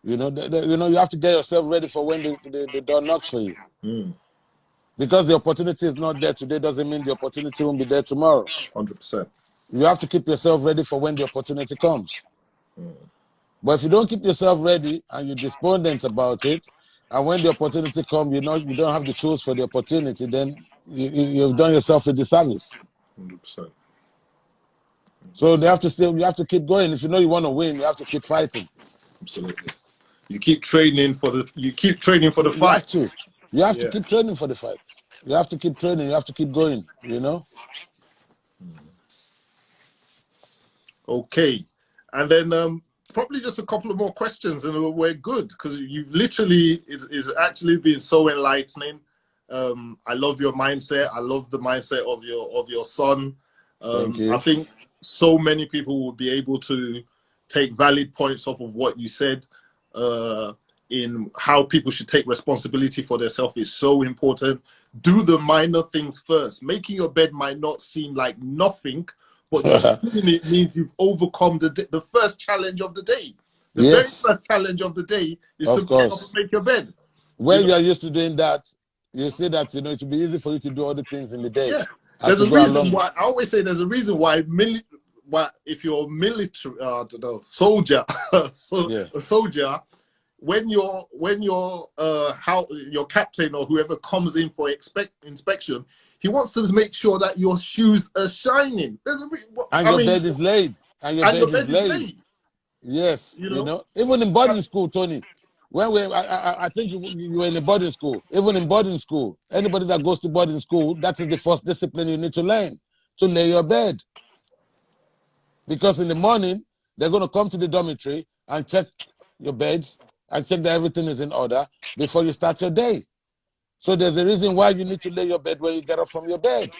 You have to get yourself ready for when the door knocks for you. Mm. Because the opportunity is not there today doesn't mean the opportunity won't be there tomorrow. 100%. You have to keep yourself ready for when the opportunity comes. Mm. But if you don't keep yourself ready and you're despondent about it, and when the opportunity comes, you don't have the tools for the opportunity, then you've done yourself a disservice. 100%. So you have to keep going. If you know you want to win, you have to keep fighting. Absolutely. You keep training for the fight. You have to keep training for the fight. You have to keep training. You have to keep going, Okay. And then probably just a couple of more questions and we're good, because you've literally, it's actually been so enlightening. I love your mindset. I love the mindset of your son. Thank you. I think so many people will be able to take valid points off of what you said. In how people should take responsibility for themselves is so important. Do the minor things first. Making your bed might not seem like nothing, but just doing it means you've overcome the first challenge of the day. The very first challenge of the day is to get up and make your bed. When you are used to doing that, you see that it will be easy for you to do other things in the day. Yeah, there's a reason why I always say there's a reason why if you're a military soldier, a soldier. When your captain or whoever comes in for inspection, he wants to make sure that your shoes are shining. Your bed is laid. And your bed is laid. Yes, even in boarding school, Tony. I think you were in a boarding school. Even in boarding school, anybody that goes to boarding school, that is the first discipline you need to learn, to lay your bed. Because in the morning, they're going to come to the dormitory and check your beds and check that everything is in order before you start your day. So there's a reason why you need to lay your bed when you get up from your bed.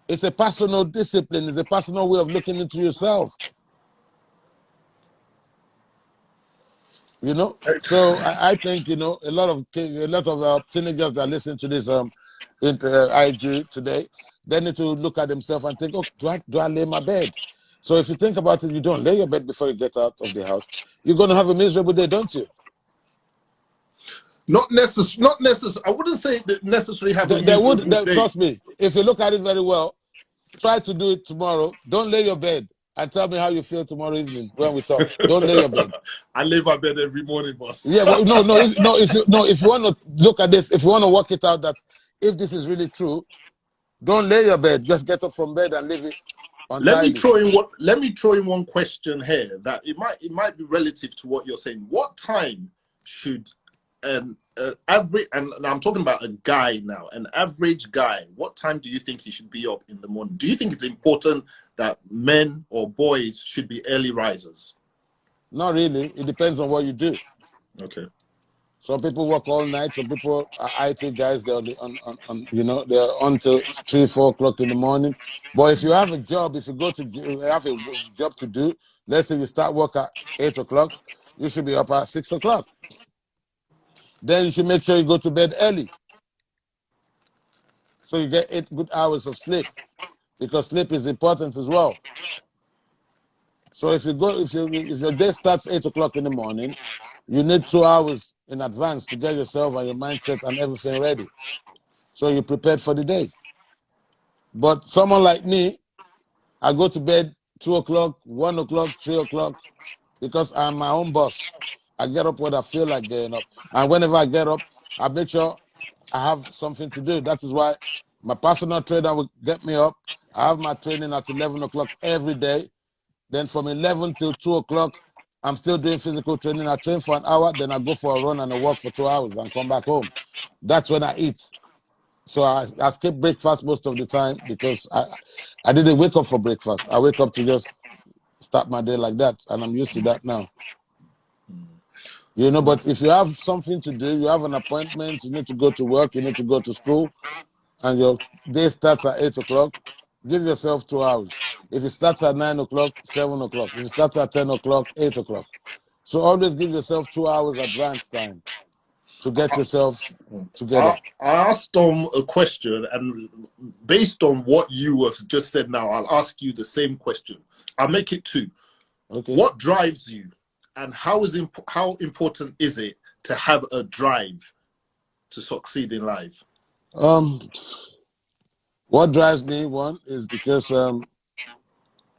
It's a personal discipline. It's a personal way of looking into yourself. So I think, a lot of teenagers that listen to this IG today, they need to look at themselves and think, oh, do I lay my bed? So if you think about it, you don't lay your bed before you get out of the house, you're going to have a miserable day, don't you? Not necessary. I wouldn't say that necessarily have a miserable day. Trust me, if you look at it very well, try to do it tomorrow. Don't lay your bed and tell me how you feel tomorrow evening when we talk. Don't lay your bed. I lay my bed every morning, boss. Yeah, well, if you want to look at this, if you want to work it out, that if this is really true, don't lay your bed. Just get up from bed and leave it. Let me throw in one question here that it might be relative to what you're saying. What time should average, and I'm talking about a guy now, an average guy, what time do you think he should be up in the morning? Do you think it's important that men or boys should be early risers? Not really. It depends on what you do. Okay. Some people work all night. Some people are IT guys. They're they're on till 3, 4 o'clock in the morning. But if you have a job, if you have a job to do, let's say you start work at 8 o'clock, you should be up at 6 o'clock. Then you should make sure you go to bed early, so you get 8 good hours of sleep, because sleep is important as well. So if your day starts 8 o'clock in the morning, you need 2 hours in advance to get yourself and your mindset and everything ready. So you're prepared for the day. But someone like me, I go to bed 2 o'clock, 1 o'clock, 3 o'clock, because I'm my own boss. I get up when I feel like getting up. And whenever I get up, I make sure I have something to do. That is why my personal trainer will get me up. I have my training at 11 o'clock every day. Then from 11 till 2 o'clock, I'm still doing physical training. I train for an hour, then I go for a run and a walk for 2 hours and come back home. That's when I eat. So I skip breakfast most of the time because I didn't wake up for breakfast. I wake up to just start my day like that, and I'm used to that now. You know, but if you have something to do, you have an appointment, you need to go to work, you need to go to school, and your day starts at 8 o'clock, give yourself 2 hours. If it starts at 9 o'clock, 7 o'clock. If it starts at 10 o'clock, 8 o'clock. So always give yourself 2 hours advance time to get yourself together. I asked Storm a question, and based on what you have just said now, I'll ask you the same question. I'll make it two. Okay. What drives you, and how important is it to have a drive to succeed in life? What drives me, one, is because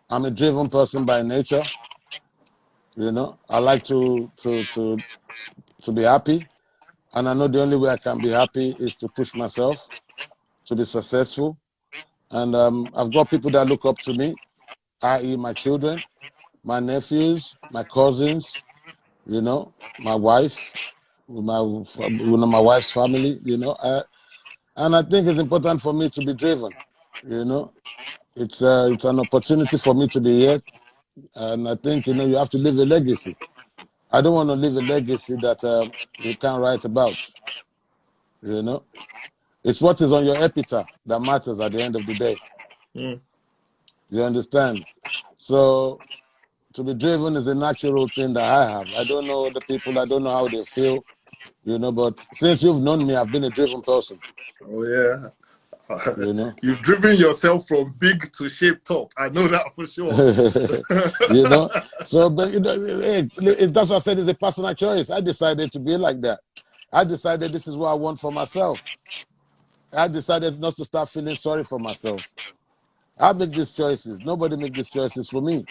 I'm a driven person by nature. You know, I like to be happy. And I know the only way I can be happy is to push myself to be successful. And I've got people that look up to me, i.e. my children, my nephews, my cousins, you know, my wife, my wife's family, you know. And I think it's important for me to be driven, you know. It's an opportunity for me to be here. And I think, you know, you have to leave a legacy. I don't want to leave a legacy that you can't write about, you know. It's what is on your epitaph that matters at the end of the day. You understand? So to be driven is a natural thing that I have. I don't know the people, I don't know how they feel, you know, but since you've known me, I've been a driven person. Oh, yeah. You know? You've driven yourself from big to shape top. I know that for sure. You know? So, but you know, that's what I said, it's a personal choice. I decided to be like that. I decided this is what I want for myself. I decided not to start feeling sorry for myself. I make these choices. Nobody make these choices for me.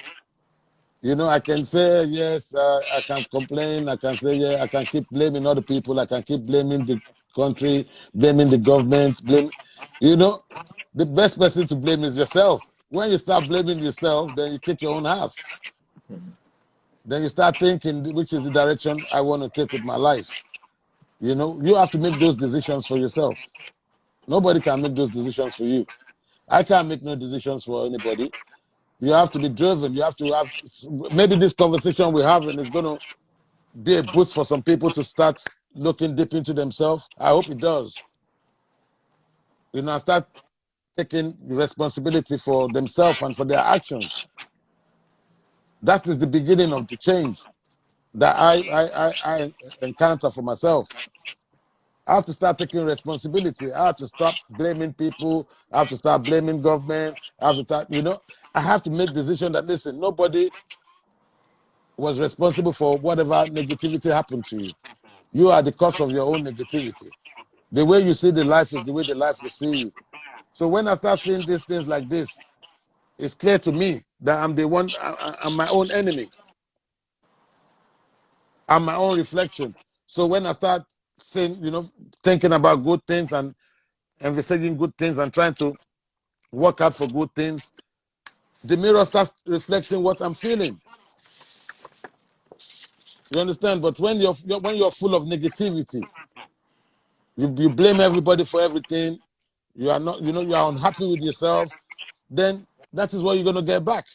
You know, I can say, yes, I can complain. I can say, yeah, I can keep blaming other people. I can keep blaming the country, blaming the government, you know, the best person to blame is yourself. When you start blaming yourself, then you kick your own ass. Then you start thinking, which is the direction I want to take with my life. You know, you have to make those decisions for yourself. Nobody can make those decisions for you. I can't make no decisions for anybody. You have to be driven. You have to have, maybe this conversation we're having is going to be a boost for some people to start looking deep into themselves. I hope it does. You know, start taking responsibility for themselves and for their actions. That is the beginning of the change that I encounter for myself. I have to start taking responsibility. I have to stop blaming people. I have to start blaming government. I have to start, you know, I have to make the decision that, listen, nobody was responsible for whatever negativity happened to you. You are the cause of your own negativity. The way you see the life is the way the life will see you. So when I start seeing these things like this, it's clear to me that I'm the one, I'm my own enemy. I'm my own reflection. So when I start saying, you know, thinking about good things and envisaging good things and trying to work out for good things, the mirror starts reflecting what I'm feeling. You understand? But when you're full of negativity, you blame everybody for everything, you are not, you know, you are unhappy with yourself, then that is what you're going to get back.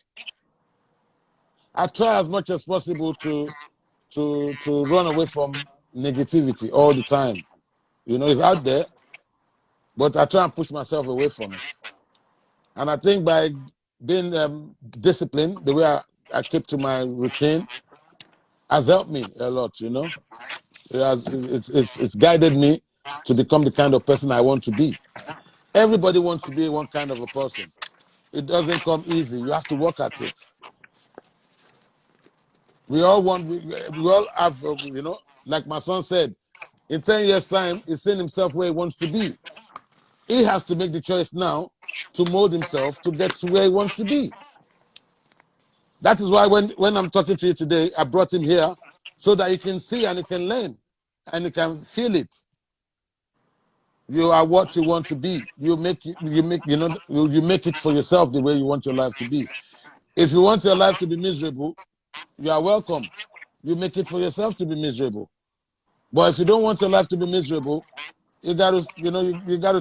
I try as much as possible to run away from negativity all the time. You know, it's out there, but I try and push myself away from it. And I think by being disciplined, the way I keep to my routine, has helped me a lot, you know. It's guided me to become the kind of person I want to be. Everybody wants to be one kind of a person. It doesn't come easy. You have to work at it. We all want, we all have, you know, like my son said, in 10 years' time, he's seeing himself where he wants to be. He has to make the choice now to mold himself to get to where he wants to be. That is why when I'm talking to you today, I brought him here so that he can see and he can learn and he can feel it. You are what you want to be. You make it, you make it for yourself the way you want your life to be. If you want your life to be miserable, you are welcome. You make it for yourself to be miserable. But if you don't want your life to be miserable, you got to, you got to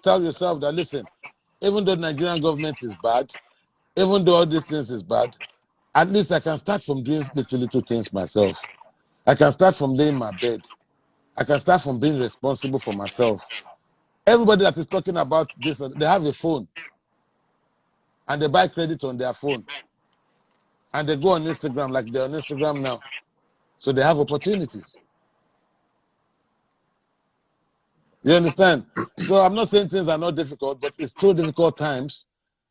tell yourself that, listen, even though the Nigerian government is bad, even though all these things is bad, at least I can start from doing little things myself. I can start from laying my bed. I can start from being responsible for myself. Everybody that is talking about this, they have a phone and they buy credit on their phone and they go on Instagram like they're on Instagram now. So they have opportunities. You understand? So I'm not saying things are not difficult, but it's through difficult times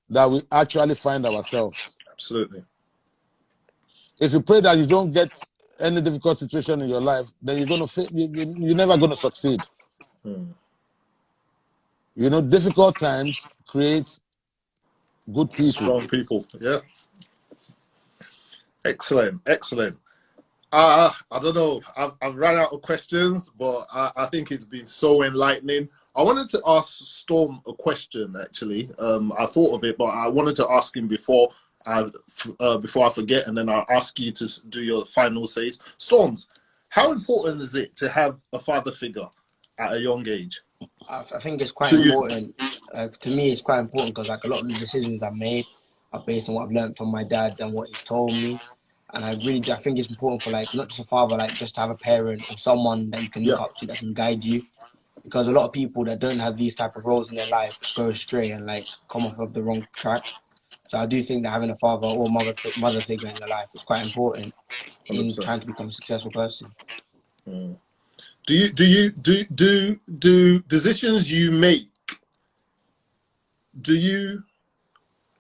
that we actually find ourselves. Absolutely. If you pray that you don't get any difficult situation in your life, then you're never going to succeed. You know, difficult times create good people. Strong people, yeah. Excellent, excellent. I don't know, I've run out of questions, but I think it's been so enlightening. I wanted to ask Storm a question, actually. I thought of it, but I wanted to ask him before I forget, and then I'll ask you to do your final says. Storms, how important is it to have a father figure at a young age? I think it's quite important. To me, it's quite important because like a lot of the decisions I've made are based on what I've learned from my dad and what he's told me. And I think it's important for like not just a father, like just to have a parent or someone that you can look up to that can guide you. Because a lot of people that don't have these type of roles in their life go astray and like come off of the wrong track. So I do think that having a father or mother figure in your life is quite important in 100%. Trying to become a successful person. Do decisions you make, do you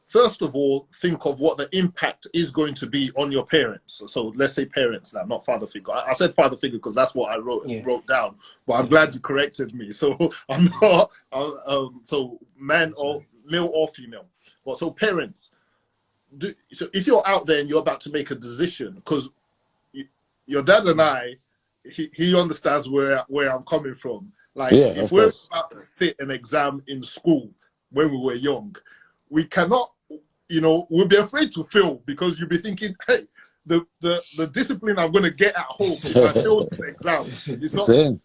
first of all think of what the impact is going to be on your parents? So let's say parents now, not father figure. I said father figure because that's what I wrote down, but I'm glad you corrected me. So I'm not so male or female. Well, so parents, so if you're out there and you're about to make a decision, because your dad and I, he understands where I'm coming from. Like, if we're about to sit an exam in school when we were young, we cannot, we'll be afraid to fail because you'll be thinking, hey, the discipline I'm going to get at home if I fail this exam is not. So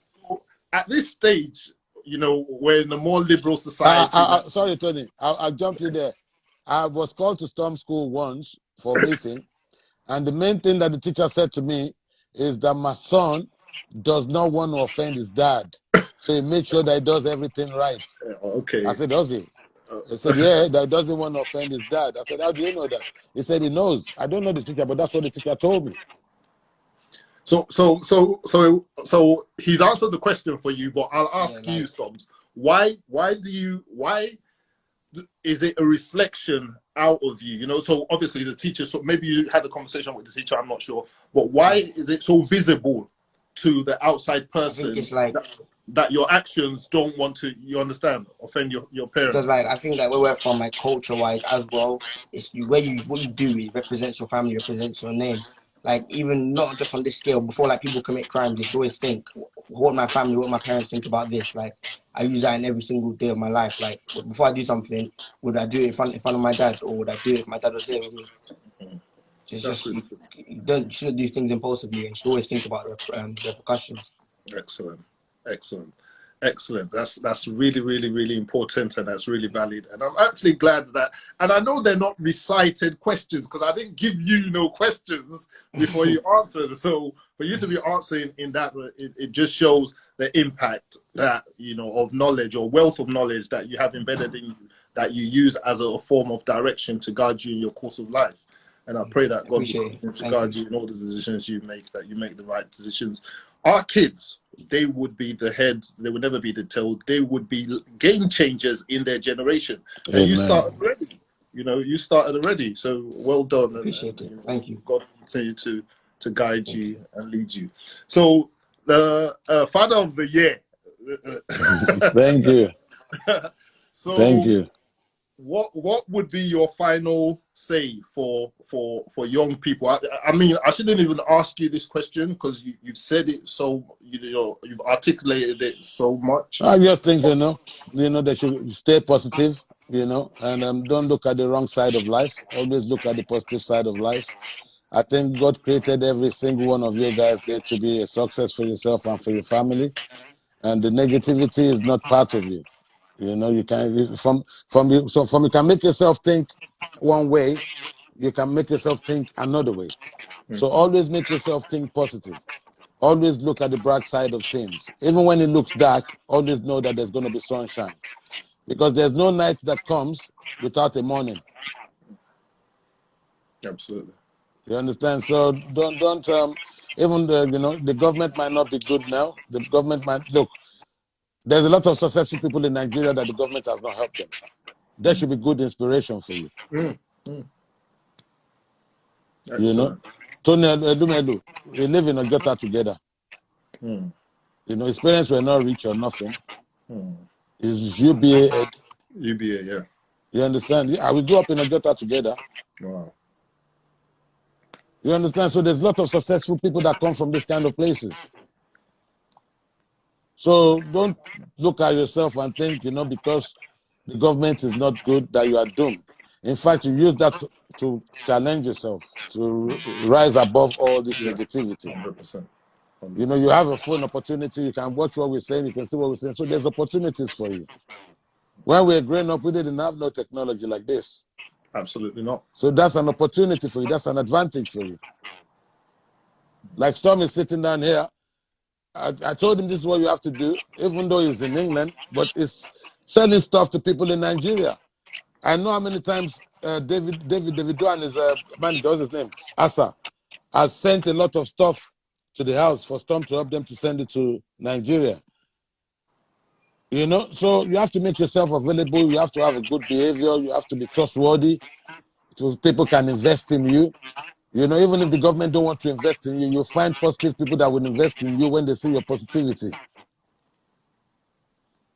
at this stage, we're in a more liberal society. Sorry, Tony, I'll jump in there. I was called to Storm School once for a meeting, and the main thing that the teacher said to me is that my son does not want to offend his dad, so he makes sure that he does everything right. Okay. I said, does he? He said, yeah, that doesn't want to offend his dad. I said, how do you know that? He said he knows. I don't know the teacher, but that's what the teacher told me. So he's answered the question for you, but I'll ask you, Storms. Why is it a reflection out of you? So obviously the teacher, so maybe you had a conversation with the teacher, I'm not sure, but why is it so visible to the outside person it's like that your actions don't want to, offend your parents? Because like I think that where we're from, like culture-wise as well, it's what you do is represents your family, represents your name. Like even not just on this scale, before like people commit crimes, you should always think, what my family, what my parents think about this. Like I use that in every single day of my life. Like before I do something, would I do it in front of my dad, or would I do it if my dad was there with me? You shouldn't do things impulsively, and you should always think about the repercussions. Excellent. That's really, really, really important, and that's really valid. And I'm actually glad that, and I know they're not recited questions because I didn't give you no questions before you answered. So for you to be answering in that, it just shows the impact that, of knowledge or wealth of knowledge that you have embedded in you, that you use as a form of direction to guide you in your course of life. And I pray that God will continue to guide you in all the decisions you make, that you make the right decisions. Our kids, they would be the heads, they would never be the tail. They would be game changers in their generation. And you started already. You started already. So well done. Appreciate it. Thank you. God continue to guide you and lead you. So the Father of the Year. Thank you. So thank you. What would be your final say for young people? I mean, I shouldn't even ask you this question because you've said it so, you've articulated it so much. I just think, they should stay positive, and don't look at the wrong side of life. Always look at the positive side of life. I think God created every single one of you guys there to be a success for yourself and for your family. And the negativity is not part of you. You can you can make yourself think one way, you can make yourself think another way. So always make yourself think positive. Always look at the bright side of things. Even when it looks dark, always know that there's going to be sunshine. Because there's no night that comes without a morning. Absolutely. You understand? So don't even the government might not be good now. The government might look. There's a lot of successful people in Nigeria that the government has not helped them. That should be good inspiration for you. Tony Olumide, we live in Ojota together. His parents were not rich or nothing. He's UBA head. UBA, yeah. You understand? Yeah, we grew up in Ojota together. Wow. You understand? So there's a lot of successful people that come from this kind of places. So don't look at yourself and think, because the government is not good, that you are doomed. In fact, you use that to challenge yourself, to rise above all this negativity. 100%. You have a phone opportunity, you can watch what we're saying, you can see what we're saying. So there's opportunities for you. When we were growing up, we didn't have no technology like this. Absolutely not. So that's an opportunity for you. That's an advantage for you. Like Storm is sitting down here. I told him this is what you have to do, even though he's in England, but it's selling stuff to people in Nigeria. I know how many times David Duan is manager, what's his name? Asa, has sent a lot of stuff to the house for Storm to help them to send it to Nigeria. So you have to make yourself available. You have to have a good behavior. You have to be trustworthy so people can invest in you. Even if the government don't want to invest in you, you'll find positive people that will invest in you when they see your positivity.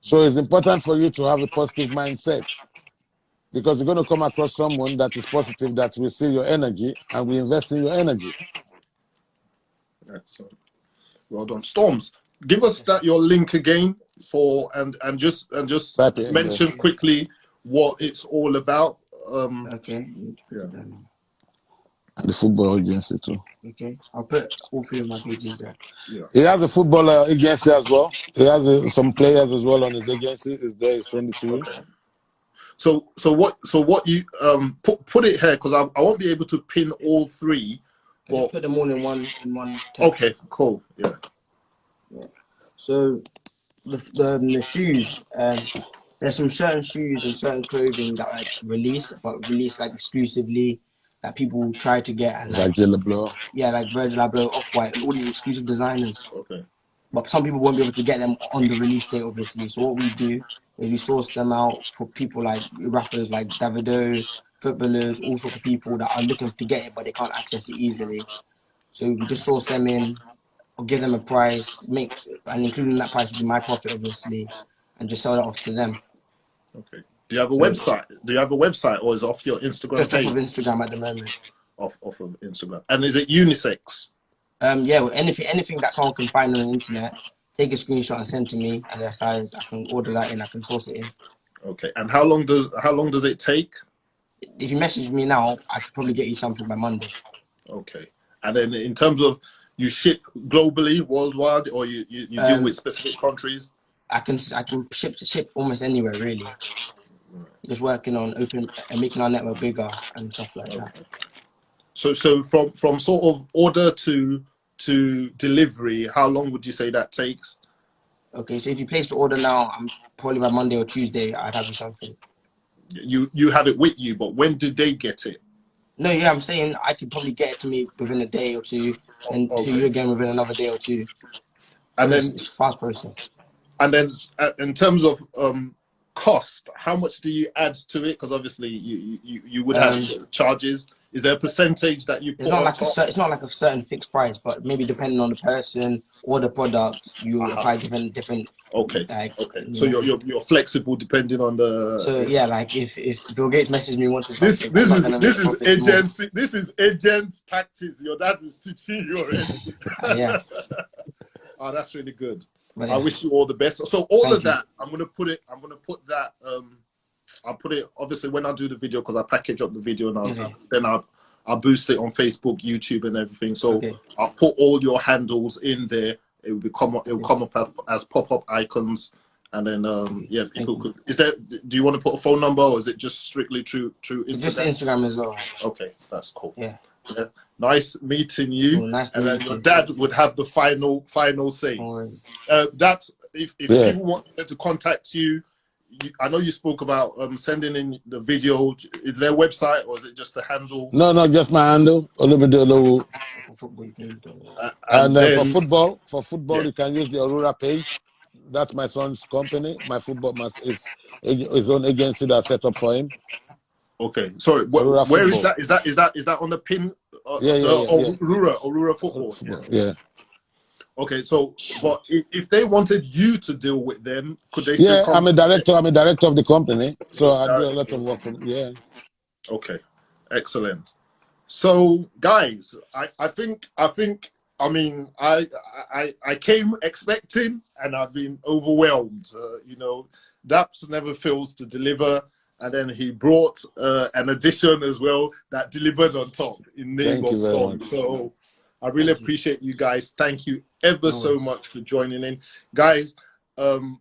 So it's important for you to have a positive mindset because you're going to come across someone that is positive, that will see your energy and will invest in your energy. Excellent. Well done. Storms, give us your link again and just mention quickly what it's all about. Okay. Yeah. And the football agency too. Okay, I'll put all three of my pages there. Yeah. He has a football agency as well. He has some players as well on his agency. It's there. It's send it to you. Okay. So what you put it here because I won't be able to pin all three. Just put them all in one text. Okay, cool. Yeah. So the shoes, there's some certain shoes and certain clothing that like release like exclusively that people try to get and like Virgil Abloh. Yeah, like Virgil Abloh, Off-White, and all these exclusive designers. Okay. But some people won't be able to get them on the release date, obviously. So what we do is we source them out for people like rappers like Davido, footballers, all sorts of people that are looking to get it but they can't access it easily. So we just source them in, or give them a price, and including that price would be my profit, obviously, and just sell it off to them. Okay. Do you have a website? Do you have a website, or is it off your Instagram page? Just off Instagram at the moment. Off of Instagram. And is it unisex? Yeah, well, anything that someone can find on the internet, take a screenshot and send to me and their size. I can order that in. I can source it in. Okay. And how long does it take? If you message me now, I could probably get you something by Monday. Okay. And then in terms of you ship globally, worldwide, or you deal with specific countries? I can ship almost anywhere really. Right. Just working on making our network bigger and stuff like that. So from sort of order to delivery, how long would you say that takes? Okay, so if you place the order now, I'm probably by Monday or Tuesday, I'd have you something. You have it with you, but when did they get it? No, yeah, I'm saying I could probably get it to me within a day or two, and to you again within another day or two. So and then it's fast process. And then in terms of cost, how much do you add to it? Because obviously you would have charges. Is there a percentage that you put on top? It's not like a certain fixed price, but maybe depending on the person or the product, you apply different. Okay. Like, Okay. So you're flexible depending on the. So yeah, like if Bill Gates messaged me wanting This something, I'm not gonna make the is profit small. agency. This is agent's tactics. Your dad is teaching you already. Yeah. Oh, that's really good. But, I wish you all the best. So all Thank of that, I'm gonna put that. I'll put it obviously when I do the video, because I package up the video and then I'll boost it on Facebook, YouTube, and everything. So I'll put all your handles in there. It will come up as pop-up icons, and then yeah, people could. Do you want to put a phone number, or is it just strictly through Instagram? Just Instagram as well. Okay, that's cool. Yeah. Nice meeting you. Cool, nice to and meet then you. your dad would have the final say. That's if people want to contact you. I know you spoke about sending in the video. Is there a website, or is it just the handle? No, just my handle, Olumide Olowu. For football, you can use and then for football, you can use the Aurora page. That's my son's company. My football is his own agency that set up for him. Okay, sorry. Where is that? Is that on the pin? Aurora football. Yeah. Okay, so but if they wanted you to deal with them, could they? Yeah, I'm a director of the company, so I do a lot of work for them. Yeah. Okay, excellent. So guys, I mean I came expecting, and I've been overwhelmed. You know, Daps never fails to deliver, and then he brought an addition as well that delivered on top in name of Storm. So I really appreciate you guys. Thank you ever so much for joining in, guys. In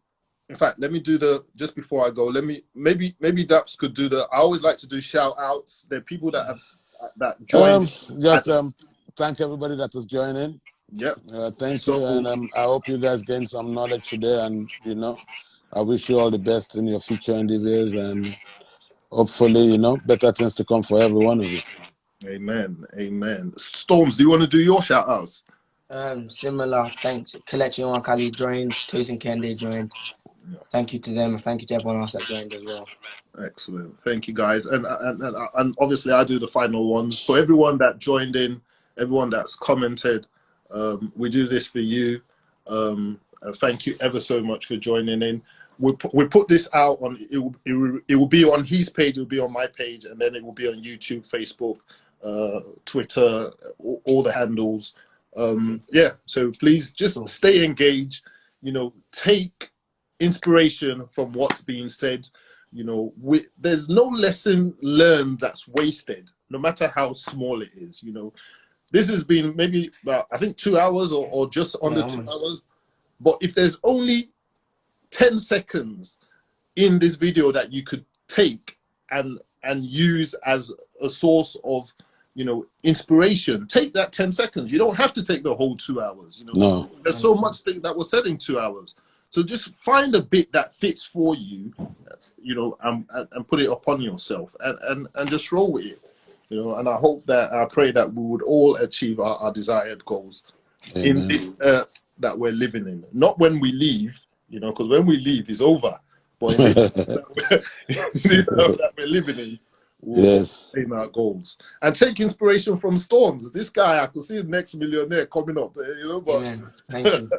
fact, let me do just before I go. Maybe Daps could do I always like to do shout outs. There are people that joined. Thank everybody that was joining. Yep. Thank you, and I hope you guys gained some knowledge today. And you know, I wish you all the best in your future endeavors, and hopefully, you know, better things to come for every one of you. Amen. Amen. Storms, do you want to do your shout outs? Similar. Thanks. Collection Wakali joined. Tosin Kende joined. Thank you to them, and thank you to everyone else that joined as well. Excellent. Thank you, guys. And obviously, I do the final ones for everyone that joined in, everyone that's commented. We do this for you. Thank you ever so much for joining in. We put this out on. It will be on his page. It will be on my page, and then it will be on YouTube, Facebook, Twitter, all the handles. Yeah. So please just stay engaged. You know, take inspiration from what's being said. You know, there's no lesson learned that's wasted, no matter how small it is. You know, this has been maybe about, I think, 2 hours or just under 2 hours. But if there's only 10 seconds in this video that you could take and use as a source of, you know, inspiration, take that 10 seconds. You don't have to take the whole 2 hours. You know, there's so much thing that was said in 2 hours. So just find a bit that fits for you, you know, and put it upon yourself and just roll with it, you know. And I pray that we would all achieve our desired goals. Amen. In this that we're living in. Not when we leave, you know, because when we leave, it's over. But in this that we're living in, we'll attain our goals. And take inspiration from Storms. This guy, I could see the next millionaire coming up, you know, but thank you.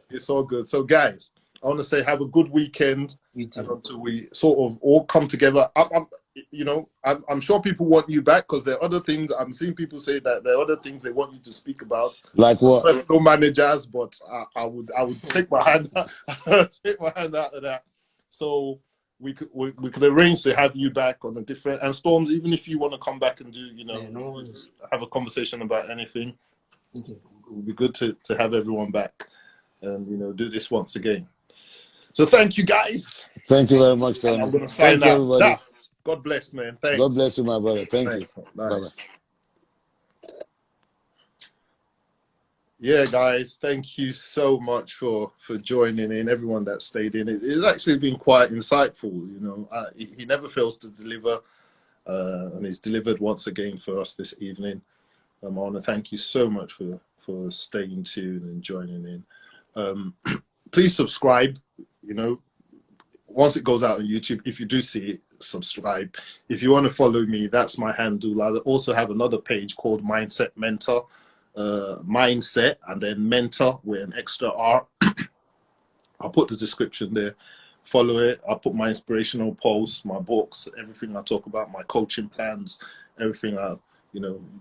It's all good. So guys, I want to say have a good weekend. You too. And until we sort of all come together. I'm sure people want you back, because there are other things. I'm seeing people say that there are other things they want you to speak about, like what? Personal managers. But I would take my hand take my hand out of that. So we could arrange to have you back on a different, and Storms, even if you want to come back and do, you know, have a conversation about anything, it would be good to have everyone back and, you know, do this once again. So thank you, guys. Thank you very much, Tony. I'm going to sign out. God bless, man. Thanks. God bless you, my brother. Thank you. Nice. Bye-bye. Yeah, guys, thank you so much for joining in, everyone that stayed in. It's actually been quite insightful, you know. He never fails to deliver, and he's delivered once again for us this evening. I want to thank you so much for staying tuned and joining in. Please subscribe. You know, once it goes out on YouTube, if you do see it, subscribe. If you want to follow me, that's my handle. I also have another page called Mindset Mentor, Mindset and then Mentor with an extra R. I'll put the description there. Follow it. I'll put my inspirational posts, my books, everything I talk about, my coaching plans, everything I,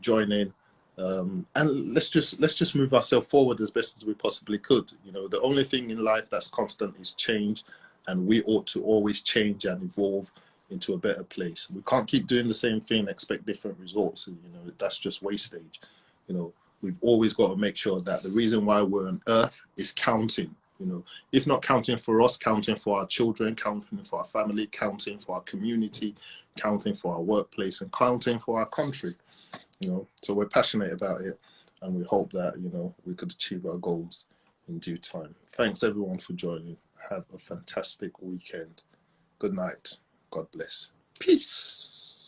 join in. And let's just move ourselves forward as best as we possibly could. The only thing in life that's constant is change, and we ought to always change and evolve into a better place. We can't keep doing the same thing and expect different results. And, that's just wastage. We've always got to make sure that the reason why we're on earth is counting. If not counting for us, counting for our children, counting for our family, counting for our community, counting for our workplace, and counting for our country. So we're passionate about it, and we hope that, we could achieve our goals in due time. Thanks everyone for joining. Have a fantastic weekend. Good night. God bless. Peace.